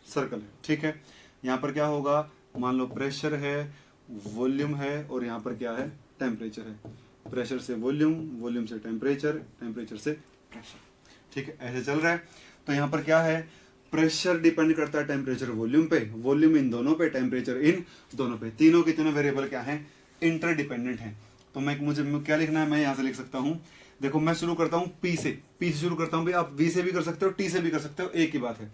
सर्कल है। ठीक है, यहाँ पर क्या होगा, मान लो प्रेशर है, वॉल्यूम है और यहाँ पर क्या है, टेम्परेचर है। प्रेशर से वॉल्यूम, वॉल्यूम से टेम्परेचर, टेम्परेचर से प्रेशर। ठीक है, ऐसे चल रहा है। तो यहाँ पर क्या है, प्रेशर डिपेंड करता है टेम्परेचर वॉल्यूम पे, वॉल्यूम इन दोनों पे, टेम्परेचर इन दोनों पे, तीनों के तीनों वेरिएबल क्या है, इंटरडिपेंडेंट है। तो मुझे क्या लिखना है, मैं यहाँ से लिख सकता हूँ, देखो मैं शुरू करता हूँ पी से, पी से शुरू करता हूँ भाई, आप वी से भी कर सकते हो, टी से भी कर सकते हो, एक ही बात है।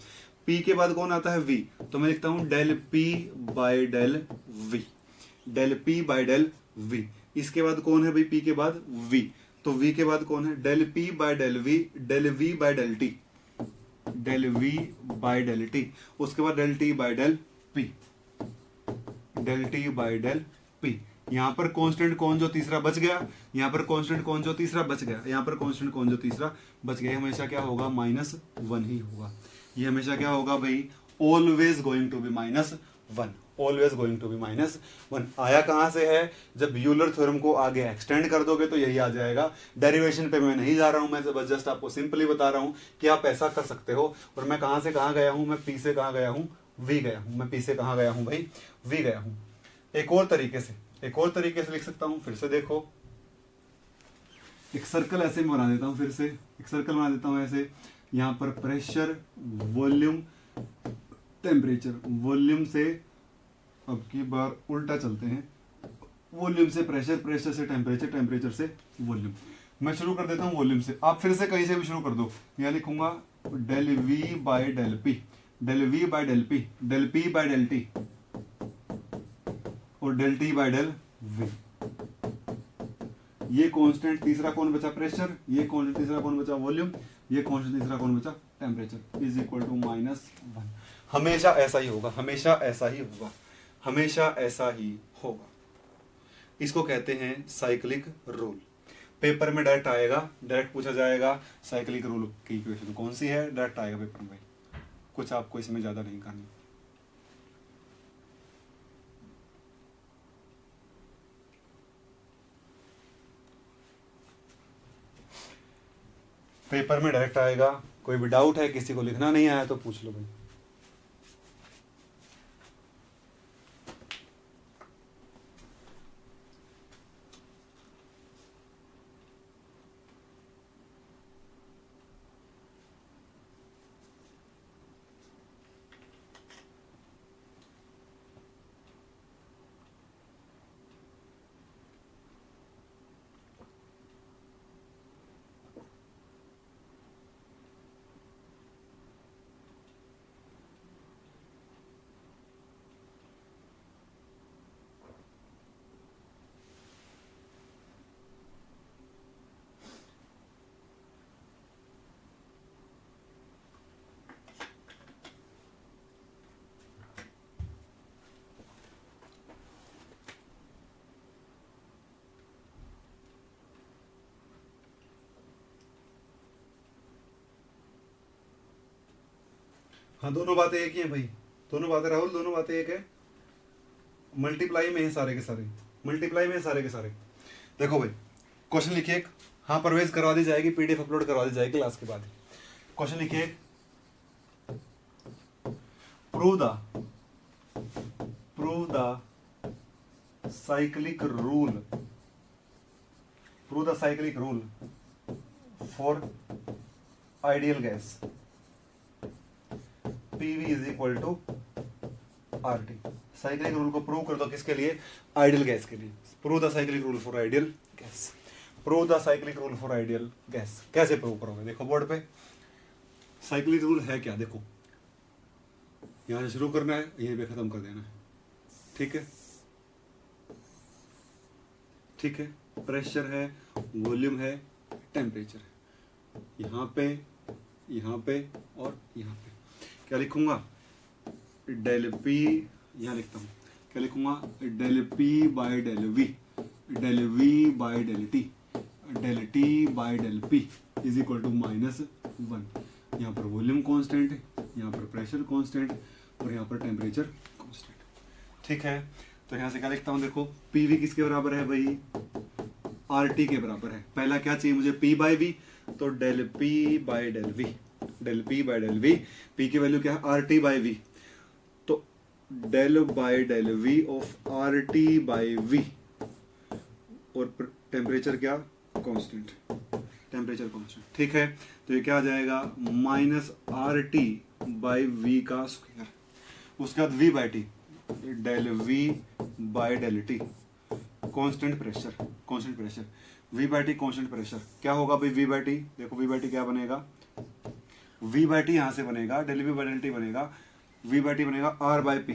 पी के बाद कौन आता है, वी, तो मैं लिखता हूँ del P by del V, del P by del V. इसके बाद कौन है भाई, पी के बाद वी, तो वी के बाद कौन है, del P by del V, del V by del T, del V by del T. उसके बाद del T by del P, del T by del P. यहां पर कांस्टेंट कौन जो तीसरा बच गया, यहां पर कांस्टेंट कौन जो तीसरा बच गया, यहां पर कांस्टेंट कौन जो तीसरा बच गया, हमेशा क्या होगा, -1 ही होगा। ये हमेशा क्या होगा भाई, always going to be -1, always going to be -1। आया कहां से है, जब यूलर थ्योरम को आगे एक्सटेंड कर दोगे तो यही आ जाएगा। डेरिवेशन पे मैं नहीं जा रहा हूं, मैं बस जस्ट आपको सिंपली बता रहा हूं कि आप ऐसा कर सकते हो। और मैं कहां से कहां गया हूं, मैं पी से कहां गया हूं, वी गया हूं, मैं पी से कहां गया हूं भाई, वी गया हूं। एक और तरीके से लिख सकता हूं, फिर से देखो, एक सर्कल ऐसे में बना देता हूं, फिर से एक सर्कल बना देता हूं ऐसे, यहां पर प्रेशर, वॉल्यूम, टेम्परेचर, वॉल्यूम से अब की बार उल्टा चलते हैं, वॉल्यूम से प्रेशर, प्रेशर से टेम्परेचर, टेम्परेचर से वॉल्यूम। मैं शुरू कर देता हूं वॉल्यूम से, आप फिर से कहीं से भी शुरू कर दो। यहां लिखूंगा del V by del P, del V by del P, del P by del T और del T by del V. ये कांस्टेंट तीसरा कौन बचा, प्रेशर, ये कांस्टेंट तीसरा कौन बचा, वॉल्यूम, ये कांस्टेंट तीसरा कौन बचा, टेम्परेचर, इज इक्वल टू -1। हमेशा ऐसा ही होगा, हमेशा ऐसा ही होगा, हमेशा ऐसा ही होगा। इसको कहते हैं साइक्लिक रूल। पेपर में डायरेक्ट आएगा, डायरेक्ट पूछा जाएगा साइक्लिक रूल की इक्वेशन कौन सी है, डायरेक्ट आएगा पेपर में, कुछ आपको इसमें ज्यादा नहीं करना। पेपर में डायरेक्ट आएगा। कोई भी डाउट है, किसी को लिखना नहीं आया तो पूछ लो भाई। हाँ, दोनों बातें एक ही हैं भाई, दोनों बातें राहुल, दोनों बातें एक है। मल्टीप्लाई में है सारे के सारे, मल्टीप्लाई में है सारे के सारे। देखो भाई, क्वेश्चन लिखिए, हाँ परवेज करवा दी जाएगी, पीडीएफ अपलोड करवा दी जाएगी क्लास के बाद। क्वेश्चन लिखिए, prove the cyclic rule for ideal gas PV is equal to RT। Cyclic rule को प्रूव कर दो, किसके लिए, आइडियल गैस के लिए। Prove the cyclic rule for ideal gas, prove the cyclic rule for ideal gas. कैसे prove करोगे, देखो बोर्ड पे साइक्लिक रूल है क्या, देखो यहां से शुरू करना है, यहीं पे खत्म कर देना है, ठीक है, ठीक है। प्रेशर है, वॉल्यूम है, टेम्परेचर है, यहाँ पे और यहाँ पे। क्या लिखूंगा, डेल पी, यहाँ लिखता हूँ, क्या लिखूंगा, del P by del V, del V by del T by del P is equal to -1। यहाँ पर वॉल्यूम कांस्टेंट है, यहाँ पर प्रेशर कांस्टेंट और यहाँ पर टेम्परेचर कांस्टेंट, ठीक है। तो यहाँ से क्या लिखता हूँ, देखो पीवी किसके बराबर है भाई, RT के बराबर है। पहला क्या चाहिए मुझे, P बाय V, तो del P by del V, del P by del V, P की वैल्यू क्या है, RT बाय V, तो del by del V of RT by V, और टेम्परेचर क्या, कांस्टेंट, टेम्परेचर कांस्टेंट, ठीक है। तो ये क्या आ जाएगा -RT/V का स्क्वायर, उसके बाद V/T, del V by del T, constant pressure, constant pressure, V/T constant pressure. क्या होगा भाई V/T, देखो V/T क्या बनेगा, V/T यहां से बनेगा, del V by del T बनेगा, V/T बनेगा R/P,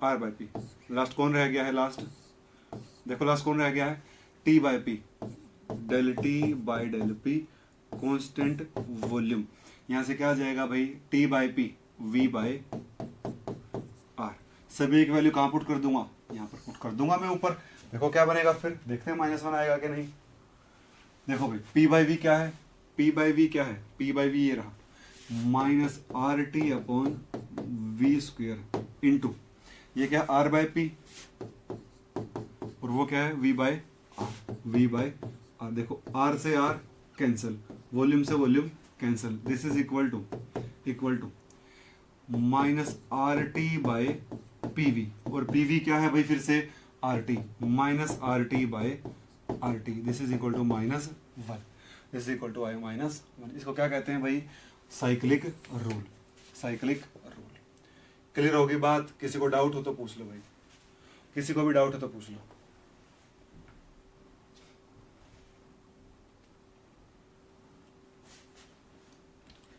R/P। लास्ट कौन रह गया है, लास्ट देखो लास्ट कौन रह गया है, T/P, del T by del P, constant volume. यहां से क्या आ जाएगा भाई, T/P V/R। सभी की वैल्यू कहां पुट कर दूंगा, यहां पर पुट कर दूंगा मैं ऊपर। देखो क्या बनेगा, फिर देखते हैं -1 आएगा कि नहीं। देखो भाई P/V क्या है, P/V क्या है, P/V ये रहा -RT/V² इंटू ये क्या R/P और वो क्या है V/R, V/R। देखो R से R कैंसिल, वॉल्यूम से volume cancel, this is equal to -RT/PV, और PV क्या है भाई, फिर से RT, -RT/RT, this is equal to -1, this is equal to -1। इसको क्या कहते हैं भाई, cyclic rule, cyclic rule. Clear होगी बात, किसी को डाउट हो तो पूछ लो भाई, किसी को भी डाउट हो तो पूछ लो।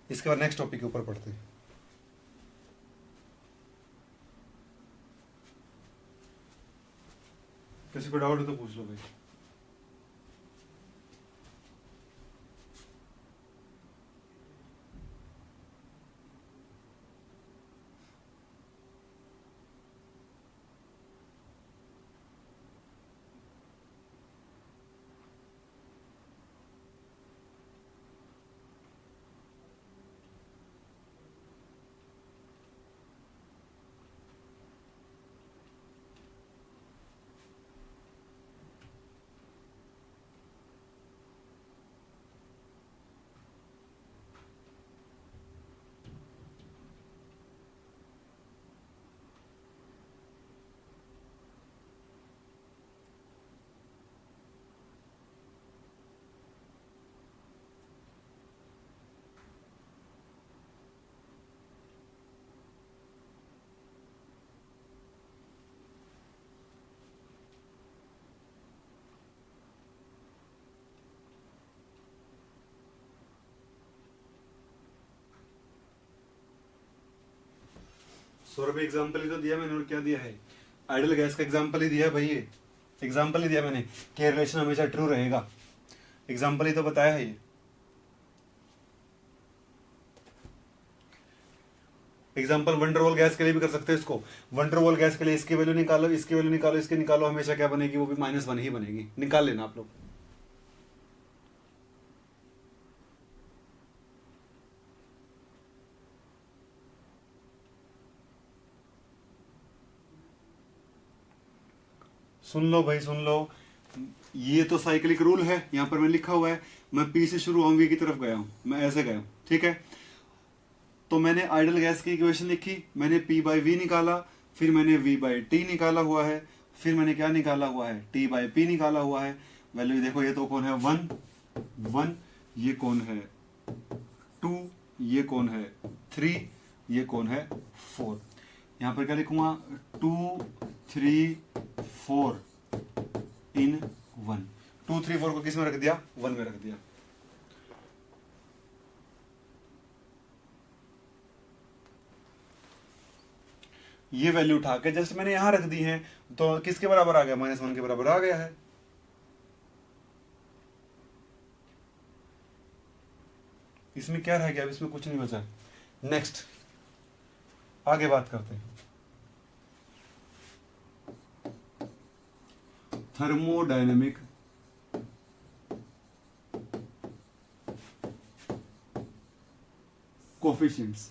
इसके बाद नेक्स्ट टॉपिक के ऊपर पढ़ते हैं। किसी को डाउट हो तो पूछ लो भाई। सौरभ एग्जाम्पल ही तो दिया मैंने, और क्या दिया है, आइडल गैस का एग्जाम्पल ही दिया है भाई, ये एग्जाम्पल ही दिया मैंने कि रिलेशन हमेशा ट्रू रहेगा, एग्जाम्पल ही तो बताया है ये। एग्जाम्पल वंडरवॉल गैस के लिए भी कर सकते हैं इसको, वंडरवॉल गैस के लिए इसकी वैल्यू निकालो, इसकी वैल्यू निकालो, इसकी निकालो, हमेशा क्या बनेगी, वो भी -1 ही बनेगी, निकाल लेना आप लोग। सुन लो भाई सुन लो, ये तो साइक्लिक रूल है, यहां पर मैं लिखा हुआ है, मैं P से शुरू होंगी की तरफ गया हूं, मैं ऐसे गया हूं, ठीक है। तो मैंने आइडल गैस की इक्वेशन लिखी, मैंने P/V निकाला, फिर मैंने V/T निकाला हुआ है, फिर मैंने क्या निकाला हुआ है, T/P निकाला हुआ है। वैल्यू देखो, ये तो कौन है 1, ये कौन है 2, ये कौन है 3, ये कौन है 4। यहां पर क्या लिखूंगा 2, 3, 4 इन 1, 2, 3, 4 को किस में रख दिया, 1 में रख दिया। ये वैल्यू उठा के जस्ट मैंने यहां रख दी है, तो किसके बराबर आ गया, -1 के बराबर आ गया है। इसमें क्या रह गया, इसमें कुछ नहीं बचा। नेक्स्ट आगे बात करते हैं, थर्मोडायनेमिक कोफिशिएंट्स,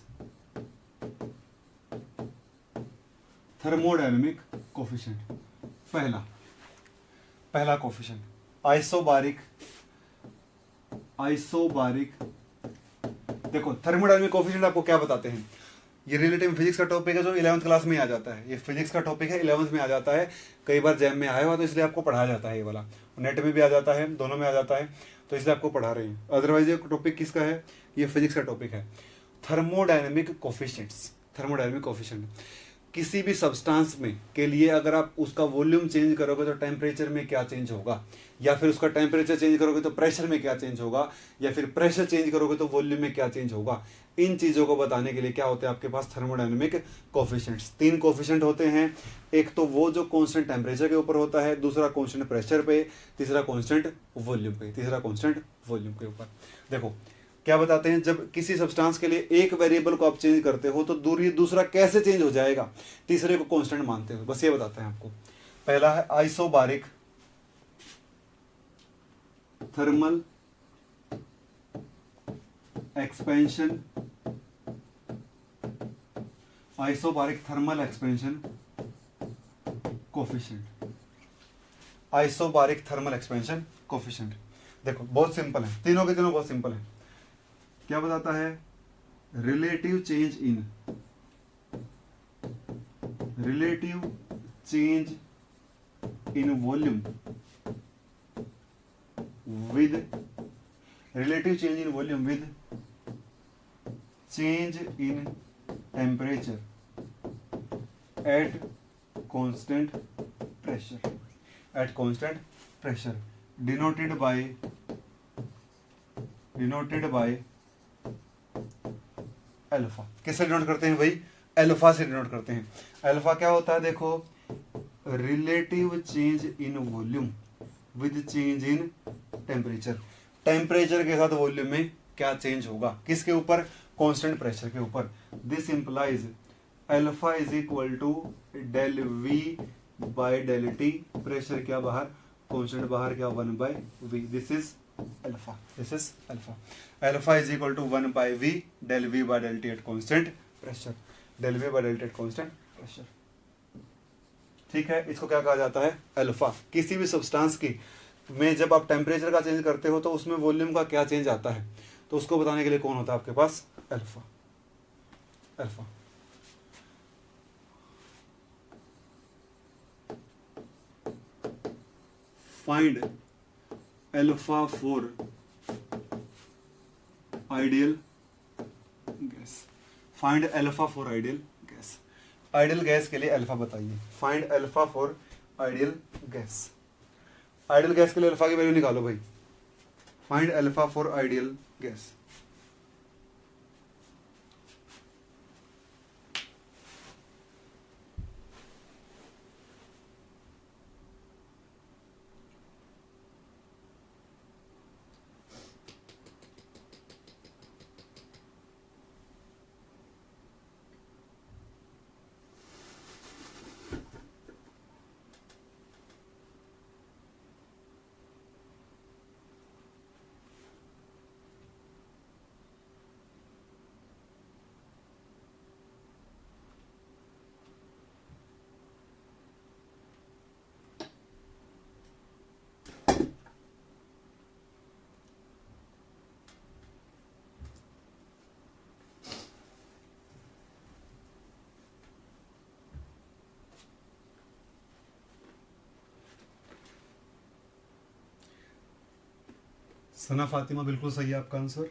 थर्मोडायनेमिक कोफिशिएंट। पहला कोफिशिएंट आइसोबारिक, देखो थर्मोडायनेमिक कोफिशिएंट आपको क्या बताते हैं, ये रिलेटिव फिजिक्स का टॉपिक है जो 11th क्लास में आ जाता है, ये फिजिक्स का टॉपिक है 11th में आ जाता है, कई बार जैम में आया हुआ तो इसलिए आपको पढ़ाया जाता है, ये वाला नेट में भी आ जाता है, दोनों में आ जाता है। तो इसलिए आपको पढ़ा रहे हैं, अदरवाइज ये टॉपिक किसका है, ये फिजिक्स का टॉपिक है। थर्मोडायनेमिक कोफिशिएंट्स, थर्मोडायनेमिक कोफिशिएंट किसी भी सब्सटेंस में के लिए अगर आप उसका वॉल्यूम चेंज करोगे तो टेम्परेचर में क्या चेंज होगा, या फिर उसका टेम्परेचर चेंज करोगे तो प्रेशर में क्या चेंज होगा, या फिर प्रेशर चेंज करोगे तो वॉल्यूम में क्या चेंज होगा, इन चीज़ों को बताने के लिए क्या होते हैं आपके पास थर्मोडायनेमिक कोफिशिएंट्स। 3 कोफिशिएंट होते हैं, एक तो वो जो कांस्टेंट टेम्परेचर के ऊपर होता है, दूसरा कांस्टेंट प्रेशर पे, तीसरा कांस्टेंट वॉल्यूम पे, तीसरा कांस्टेंट वॉल्यूम के ऊपर। देखो क्या बताते हैं, जब किसी सब्सटेंस के लिए एक वेरिएबल को आप चेंज करते हो तो दूसरा कैसे चेंज हो जाएगा, तीसरे को कांस्टेंट मानते हो, बस ये बताते हैं आपको। पहला है isobaric thermal expansion, isobaric thermal expansion coefficient, isobaric thermal expansion coefficient. देखो बहुत सिंपल है, तीनों के तीनों बहुत सिंपल है। क्या बताता है, relative change in volume with change in temperature at constant pressure denoted by alpha. किससे डिनोट करते हैं भाई, अल्फा से डिनोट करते हैं। अल्फा क्या होता है, देखो relative change in volume with change in temperature, temperature के साथ वॉल्यूम में क्या चेंज होगा, किसके ऊपर, कांस्टेंट प्रेशर के ऊपर। This implies alpha is equal to del V by del T, pressure क्या बाहर, कांस्टेंट बाहर, क्या 1 by V, this is alpha, alpha is equal to 1 by V del V by del T at constant pressure, del V by del T at constant pressure. ठीक है, इसको क्या कहा जाता है, अल्फा। किसी भी सब्सटेंस की में जब आप टेम्परेचर का चेंज करते हो तो उसमें वॉल्यूम का क्या चेंज आता है, तो उसको बताने के लिए कौन होता है आपके पास, alpha. Find alpha for ideal gas, find alpha for ideal gas. Ideal gas के लिए अल्फा बताइए, find alpha for ideal gas. Ideal gas के लिए अल्फा की वैल्यू निकालो भाई, find alpha for ideal gas. Sana Fatima बिल्कुल सही है आपका आंसर।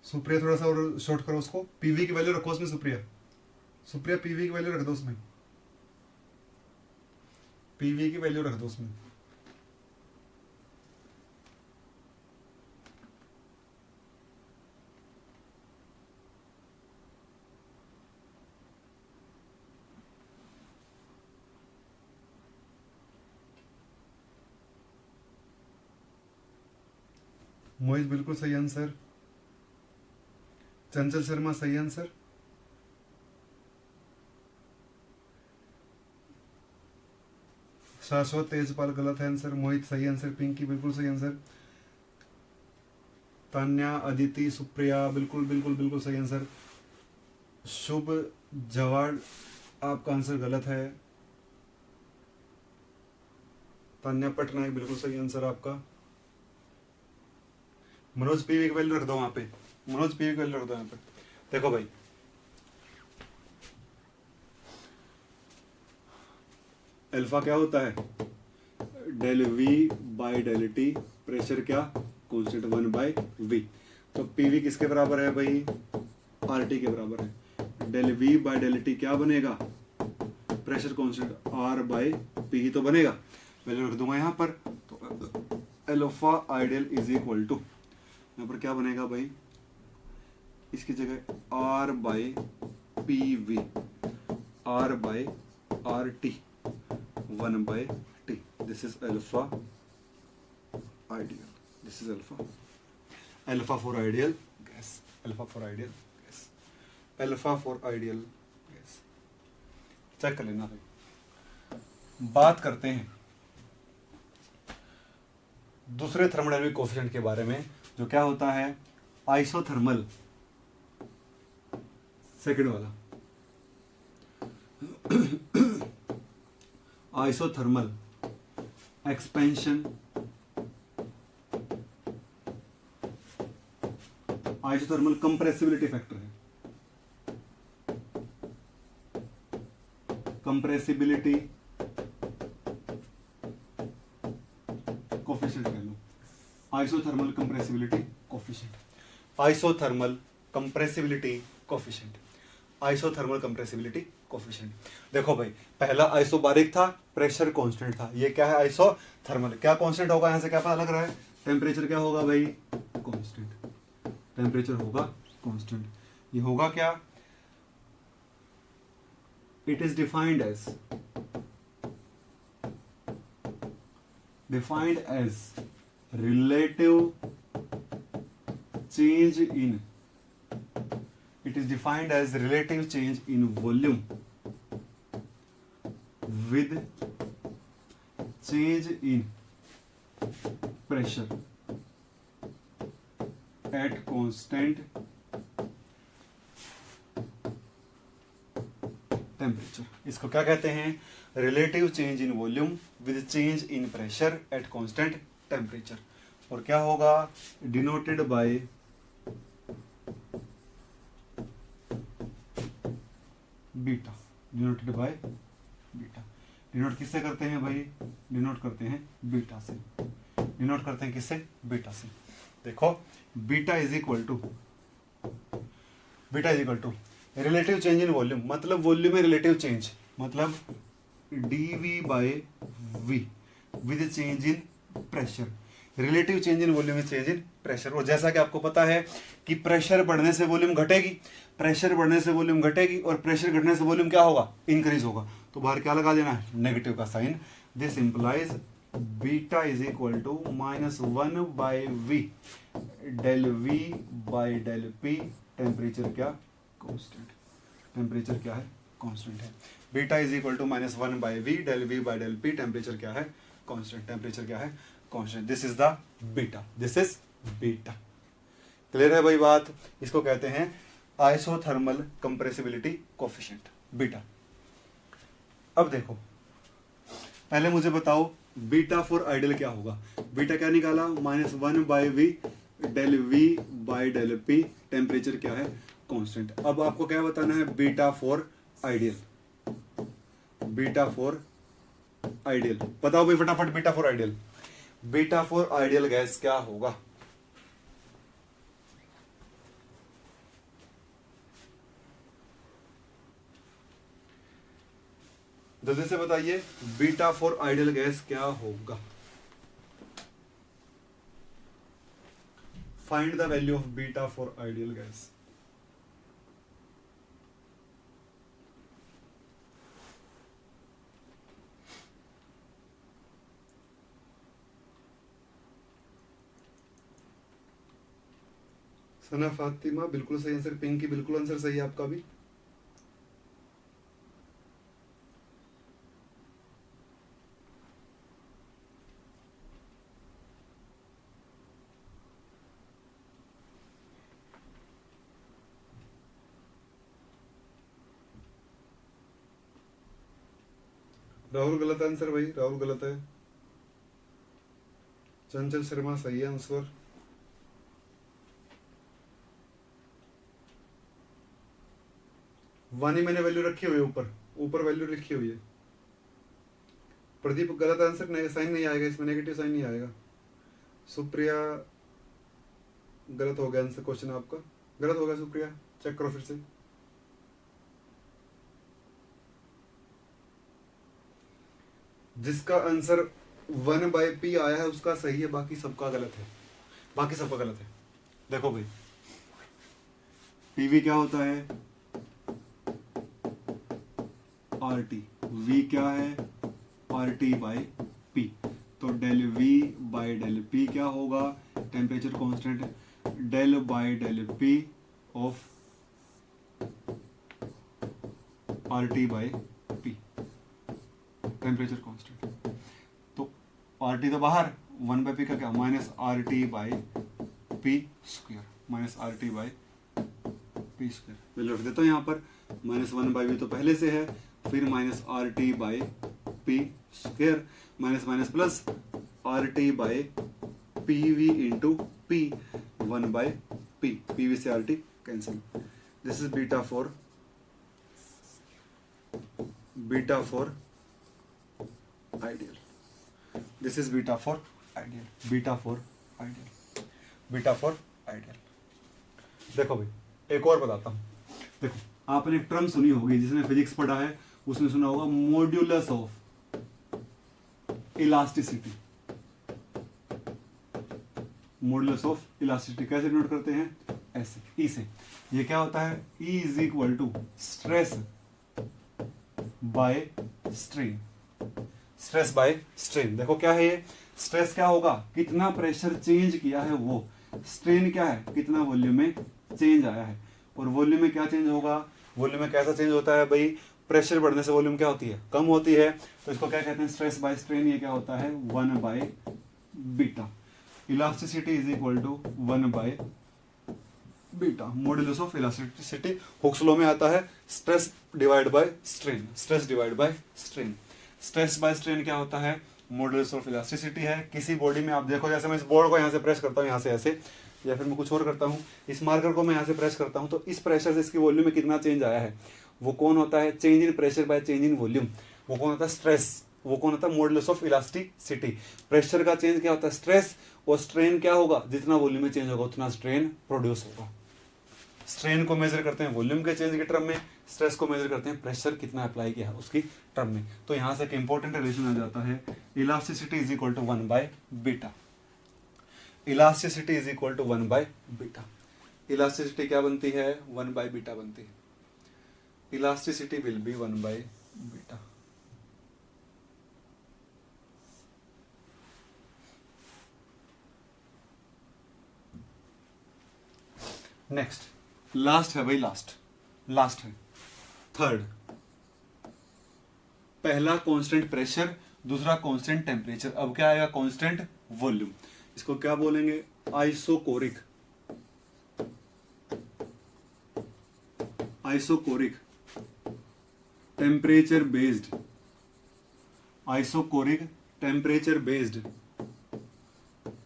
सुप्रिया थोड़ा सा और शॉर्ट करो उसको, पीवी की वैल्यू रखो उसमें, सुप्रिया पीवी की वैल्यू रख दो उसमें, पीवी की वैल्यू रख दो उसमें। मोहित बिल्कुल सही आंसर, चंचल शर्मा सही आंसर, शाश्वत तेजपाल गलत है आंसर, मोहित सही आंसर, पिंकी बिल्कुल सही आंसर, तान्या, अदिति, सुप्रिया बिल्कुल बिल्कुल बिल्कुल सही आंसर, शुभ जवाड़ आपका आंसर गलत है, तान्या पटनायक बिल्कुल सही आंसर आपका। मनोज पीवी की वैल्यू रख दो वहां पे, मनोज पीवी की वैल्यू रख दो यहाँ पे। देखो भाई अल्फा क्या होता है, del V by del T pressure क्या कांस्टेंट 1/v। तो पीवी किसके बराबर है भाई, आरटी के बराबर है। Del V by del T क्या बनेगा, pressure constant R by P ही तो बनेगा। वैल्यू रख दूंगा यहाँ पर, तो alpha ideal is equal to, यहाँ पर क्या बनेगा भाई, इसकी जगह R by P V, R by R T, 1/t। This is alpha ideal, this is alpha for ideal gas, alpha for ideal gas, alpha for ideal gas. Check कर लेना भाई। बात करते हैं दूसरे थर्मोडायनामिक कोएफिशिएंट के बारे में, जो क्या होता है आइसोथर्मल, सेकंड वाला isothermal expansion, isothermal compressibility factor है, कंप्रेसिबिलिटी कोफिशिएंट कह लो, isothermal compressibility coefficient, isothermal compressibility coefficient, isothermal compressibility coefficient. देखो भाई, पहला आइसोबारिक था, प्रेशर कांस्टेंट था, ये क्या है आइसोथर्मल। क्या कांस्टेंट होगा, यहां से क्या पता लग रहा है, टेम्परेचर क्या होगा भाई, कांस्टेंट, टेम्परेचर होगा कांस्टेंट। ये होगा क्या, it is defined as relative change in, it is defined as relative change in volume with change in pressure at constant temperature. इसको क्या कहते हैं, relative change in volume with change in pressure at constant temperature. और क्या होगा, denoted by beta, denoted by beta. Denote किससे करते हैं भाई, डिनोट करते हैं बीटा से, डिनोट करते हैं किससे, बीटा से। देखो beta is equal to, beta is equal to relative change in volume, मतलब वॉल्यूम में रिलेटिव चेंज, मतलब DV by V with change in pressure. Relative change in volume में चेंज इन प्रेशर। और जैसा कि आपको पता है कि प्रेशर बढ़ने से वॉल्यूम घटेगी, प्रेशर बढ़ने से वॉल्यूम घटेगी, और प्रेशर घटने से वॉल्यूम क्या होगा, इंक्रीज होगा। तो बाहर क्या लगा देना है, नेगेटिव का sign. This implies beta is equal to -1/v del V by del P. Temperature क्या, कांस्टेंट, टेम्परेचर क्या है, कांस्टेंट है। Beta is equal to -1/v del V by del P. Temperature क्या है, कांस्टेंट, टेम्परेचर क्या है, constant. This is the beta, this is beta. Clear है भाई बात। इसको कहते हैं आइसोथर्मल कंप्रेसिबिलिटी कोएफिशिएंट, बीटा। अब देखो, पहले मुझे बताओ बीटा फॉर आइडियल क्या होगा। बीटा क्या निकाला, -1/v del V by del P. Temperature क्या है, कांस्टेंट। अब आपको क्या बताना है, beta for ideal, beta for ideal. बताओ भाई फटाफट, beta for ideal, beta for ideal gas क्या होगा। जल्दी से बताइए, बीटा फॉर आइडियल गैस क्या होगा। Find the value of beta for ideal gas. Sana Fatima बिल्कुल सही आंसर, पिंकी बिल्कुल आंसर सही है आपका भी। राहुल गलत आंसर भाई, राहुल गलत है। चंचल शर्मा सही है आंसर। वानी मैंने वैल्यू रखी हुई है, ऊपर ऊपर वैल्यू लिखी हुई है। प्रदीप गलत आंसर, साइन नहीं आएगा इसमें, नेगेटिव साइन नहीं आएगा। सुप्रिया गलत हो गया आंसर, क्वेश्चन आपका गलत हो गया सुप्रिया, चेक करो फिर से। जिसका आंसर 1/p आया है उसका सही है, बाकी सबका गलत है, बाकी सबका गलत है। देखो भाई पीवी क्या होता है, RT, V क्या है, RT बाई P। तो del V by del P क्या होगा, temperature constant, del by del P of RT by P, temperature constant. तो RT तो बाहर, 1/p का क्या, minus RT by P square, minus RT by P square. मैं लिख देता हूँ यहाँ पर, -1/v तो पहले से है, फिर minus RT by P square, minus minus plus RT by PV into P, 1/p, PV से RT cancel. This is beta for ideal, this is beta for ideal, beta for ideal, beta for ideal. देखो भाई एक और बताता हूं, देखो आपने एक टर्म सुनी होगी, जिसने फिजिक्स पढ़ा है उसने सुना होगा modulus of elasticity. Modulus of elasticity कैसे नोट करते हैं, ऐसे, ई से। ये क्या होता है, E is equal to stress by strain, stress by strain. देखो क्या है ये, स्ट्रेस क्या होगा, कितना प्रेशर चेंज किया है वो, स्ट्रेन क्या है, कितना वॉल्यूम में चेंज आया है। और वॉल्यूम में क्या चेंज होगा, वॉल्यूम में कैसा चेंज होता है भाई, प्रेशर बढ़ने से वॉल्यूम क्या होती है, कम होती है, तो इसको क्या कहते हैं, स्ट्रेस बाय स्ट्रेन। ये क्या होता है, 1/बीटा। इलास्टिसिटी इज इक्वल टू 1/बीटा, modulus of elasticity. Hooke's law में आता है stress divide by strain, stress divide by strain. Stress by strain क्या होता है, मॉड्यूलस ऑफ इलास्टिसिटी है। किसी बॉडी में आप देखो, जैसे मैं इस बोर्ड को यहाँ से प्रेस करता हूँ, यहाँ से ऐसे, या फिर मैं कुछ और करता हूँ, इस मार्कर को मैं यहाँ से प्रेस करता हूँ, तो इस प्रेशर से इसकी वॉल्यूम में कितना चेंज आया है, वो कौन होता है, change in pressure by change in volume. वो कौन होता है, स्ट्रेस। वो कौन होता है, मॉड्यूलस ऑफ इलास्टिसिटी। प्रेशर का चेंज क्या होता है, स्ट्रेस, और स्ट्रेन क्या होगा, जितना वॉल्यूम में चेंज होगा उतना स्ट्रेन प्रोड्यूस होगा। स्ट्रेन को मेजर करते हैं वॉल्यूम के चेंज के टर्म में, स्ट्रेस को मेजर करते हैं प्रेशर कितना अप्लाई किया है उसकी टर्म में। तो यहां से एक इंपॉर्टेंट रिलेशन आ जाता है, इलास्टिसिटी इज इक्वल टू 1/बीटा। इलास्टिसिटी इज इक्वल टू 1/बीटा। इलास्टिसिटी क्या बनती है, 1/बीटा बनती है। इलास्टिसिटी विल बी 1/बीटा। नेक्स्ट, लास्ट है भाई, लास्ट है, थर्ड। पहला कांस्टेंट प्रेशर, दूसरा कांस्टेंट टेम्परेचर, अब क्या आएगा, कांस्टेंट वॉल्यूम। इसको क्या बोलेंगे, isochoric. Isochoric temperature based, isochoric temperature based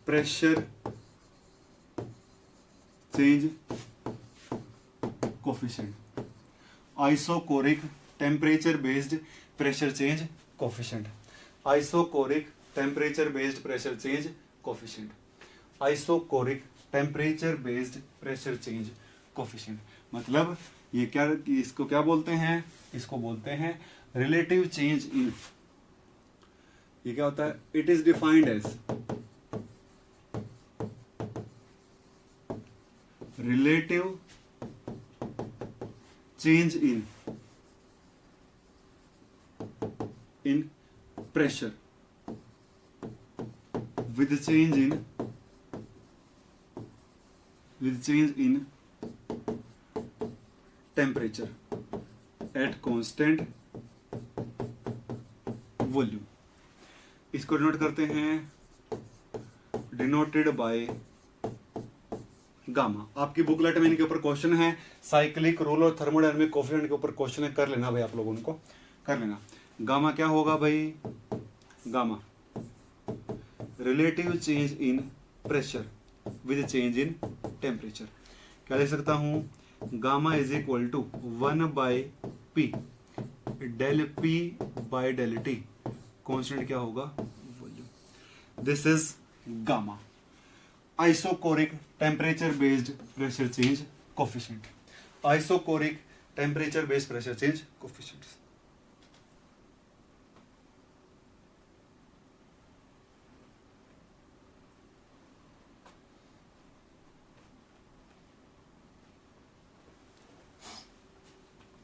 pressure change coefficient. Isochoric temperature based pressure change coefficient. Isochoric temperature based pressure change coefficient. Isochoric temperature based pressure change coefficient. मतलब ये क्या, इसको क्या बोलते हैं, इसको बोलते हैं रिलेटिव चेंज इन। ये क्या होता है, it is defined as relative change in pressure with change in temperature at constant volume। इसको डिनोट करते हैं, डिनोटेड बाय गामा। आपकी बुकलेट में इनके ऊपर क्वेश्चन है, साइक्लिक रूल और थर्मोडायनामिक कोफिशिएंट के ऊपर क्वेश्चन है, कर लेना भाई, आप लोगों को कर लेना। गामा क्या होगा भाई, gamma relative change in pressure with change in temperature. क्या लिख सकता हूं, gamma is equal to 1/p del p by del t। Constant क्या होगा, volume. This is gamma. Isochoric temperature based pressure change coefficient, isochoric temperature based pressure change coefficient.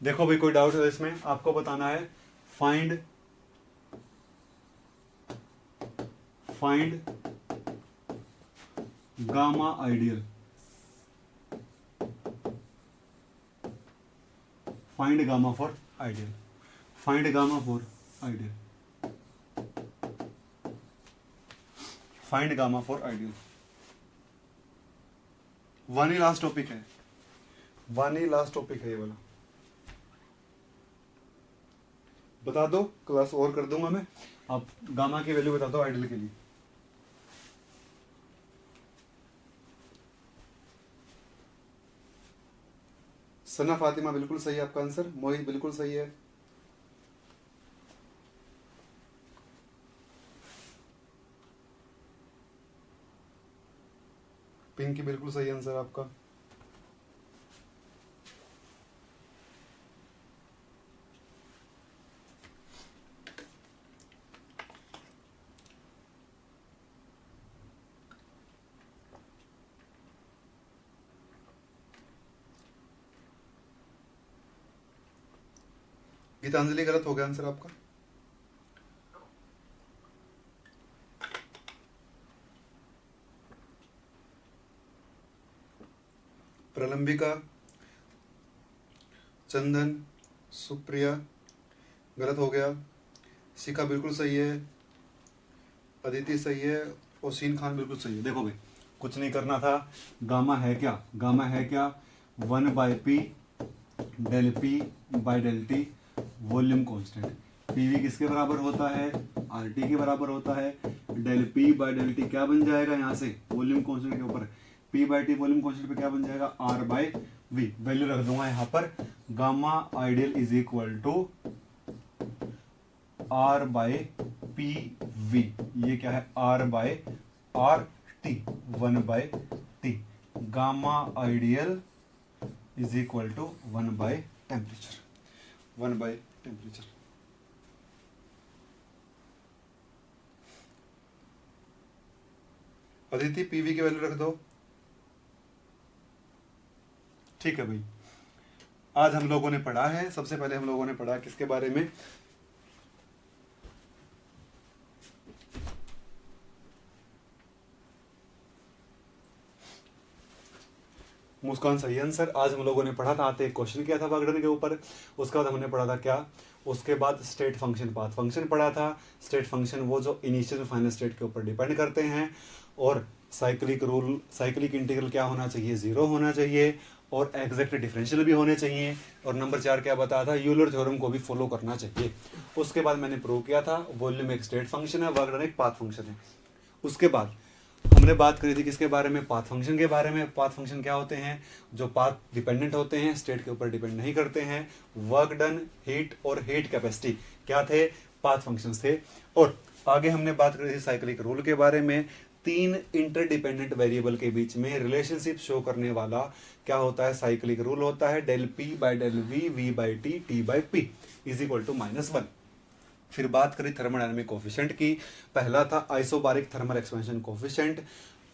देखो भाई, कोई doubt है इसमें? आपको बताना है find gamma ideal, find gamma for ideal, find gamma for ideal, find gamma for ideal. One he last topic है, one ही last topic है ये वाला। बता दो, क्लास और कर दूंगा मैं। आप गामा की वैल्यू बता दो आइडियल के लिए। सना फातिमा बिल्कुल सही है आपका आंसर। मोहित बिल्कुल सही है। पिंकी बिल्कुल सही आंसर आपका। गीतांजलि गलत हो गया आंसर आपका। प्रलंबिका, चंदन, सुप्रिया गलत हो गया। शिखा बिल्कुल सही है, अदिति सही है, ओसीन खान बिल्कुल सही है। देखो भाई, कुछ नहीं करना था। गामा है क्या? गामा है क्या? 1/p del P by del T volume constant. PV किसके बराबर होता है? आरटी के बराबर होता है। Del P by del T क्या बन जाएगा यहाँ से? वॉल्यूम कांस्टेंट के ऊपर P by T volume constant पे क्या बन जाएगा? R by we. वैल्यू रख दूंगा यहाँ पर। Gamma ideal is equal to R by P V. ये क्या है? R by R T, 1/t। Gamma ideal is equal to 1/टेम्परेचर, 1/टेम्परेचर। अदिति पीवी की वैल्यू रख दो। ठीक है भाई, आज हम लोगों ने पढ़ा है, सबसे पहले हम लोगों ने पढ़ा किसके बारे में? मुस्कान सही आंसर। आज हम लोगों ने पढ़ा था, आते एक क्वेश्चन किया था वागडन के ऊपर। उसके बाद हमने पढ़ा था क्या? उसके बाद स्टेट फंक्शन, पाथ फंक्शन पढ़ा था। स्टेट फंक्शन वो जो इनिशियल और फाइनल स्टेट के ऊपर डिपेंड करते हैं। और साइक्लिक रूल, साइक्लिक इंटीग्रल क्या होना चाहिए? 0 होना चाहिए। और एग्जैक्ट डिफरेंशियल भी होने चाहिए। और नंबर 4 क्या बताया था? यूलर थ्योरम को भी फॉलो करना चाहिए। उसके बाद मैंने प्रूव किया था वॉल्यूम एक स्टेट फंक्शन है, वागडन एक पाथ फंक्शन है। उसके बाद हमने बात करी थी किसके बारे में? पाथ फंक्शन के बारे में। पाथ फंक्शन क्या होते हैं? जो पाथ डिपेंडेंट होते हैं, स्टेट के ऊपर डिपेंड नहीं करते हैं। वर्क डन, हीट और हीट कैपेसिटी क्या थे? पाथ फंक्शंस थे। और आगे हमने बात करी थी साइक्लिक रूल के बारे में। 3 इंटरडिपेंडेंट वेरिएबल के बीच में रिलेशनशिप शो करने वाला क्या होता है? साइक्लिक रूल होता है। Del P by del V, V by T, T by P is equal to -1। फिर बात करी थर्मोडायनामिक कोफिशिएंट की। पहला था isobaric thermal expansion coefficient,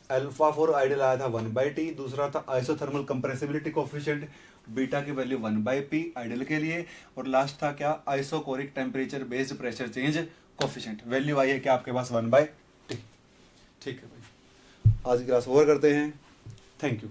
alpha for ideal आया था 1/t। दूसरा था आइसोथर्मल कंप्रेसिबिलिटी कोफिशिएंट, बीटा की वैल्यू 1/p आइडियल के लिए। और लास्ट था क्या? Isochoric temperature based pressure change coefficient. Value आई है क्या आपके पास? 1/t। ठीक है भाई, आज की क्लास ओवर करते हैं। Thank you.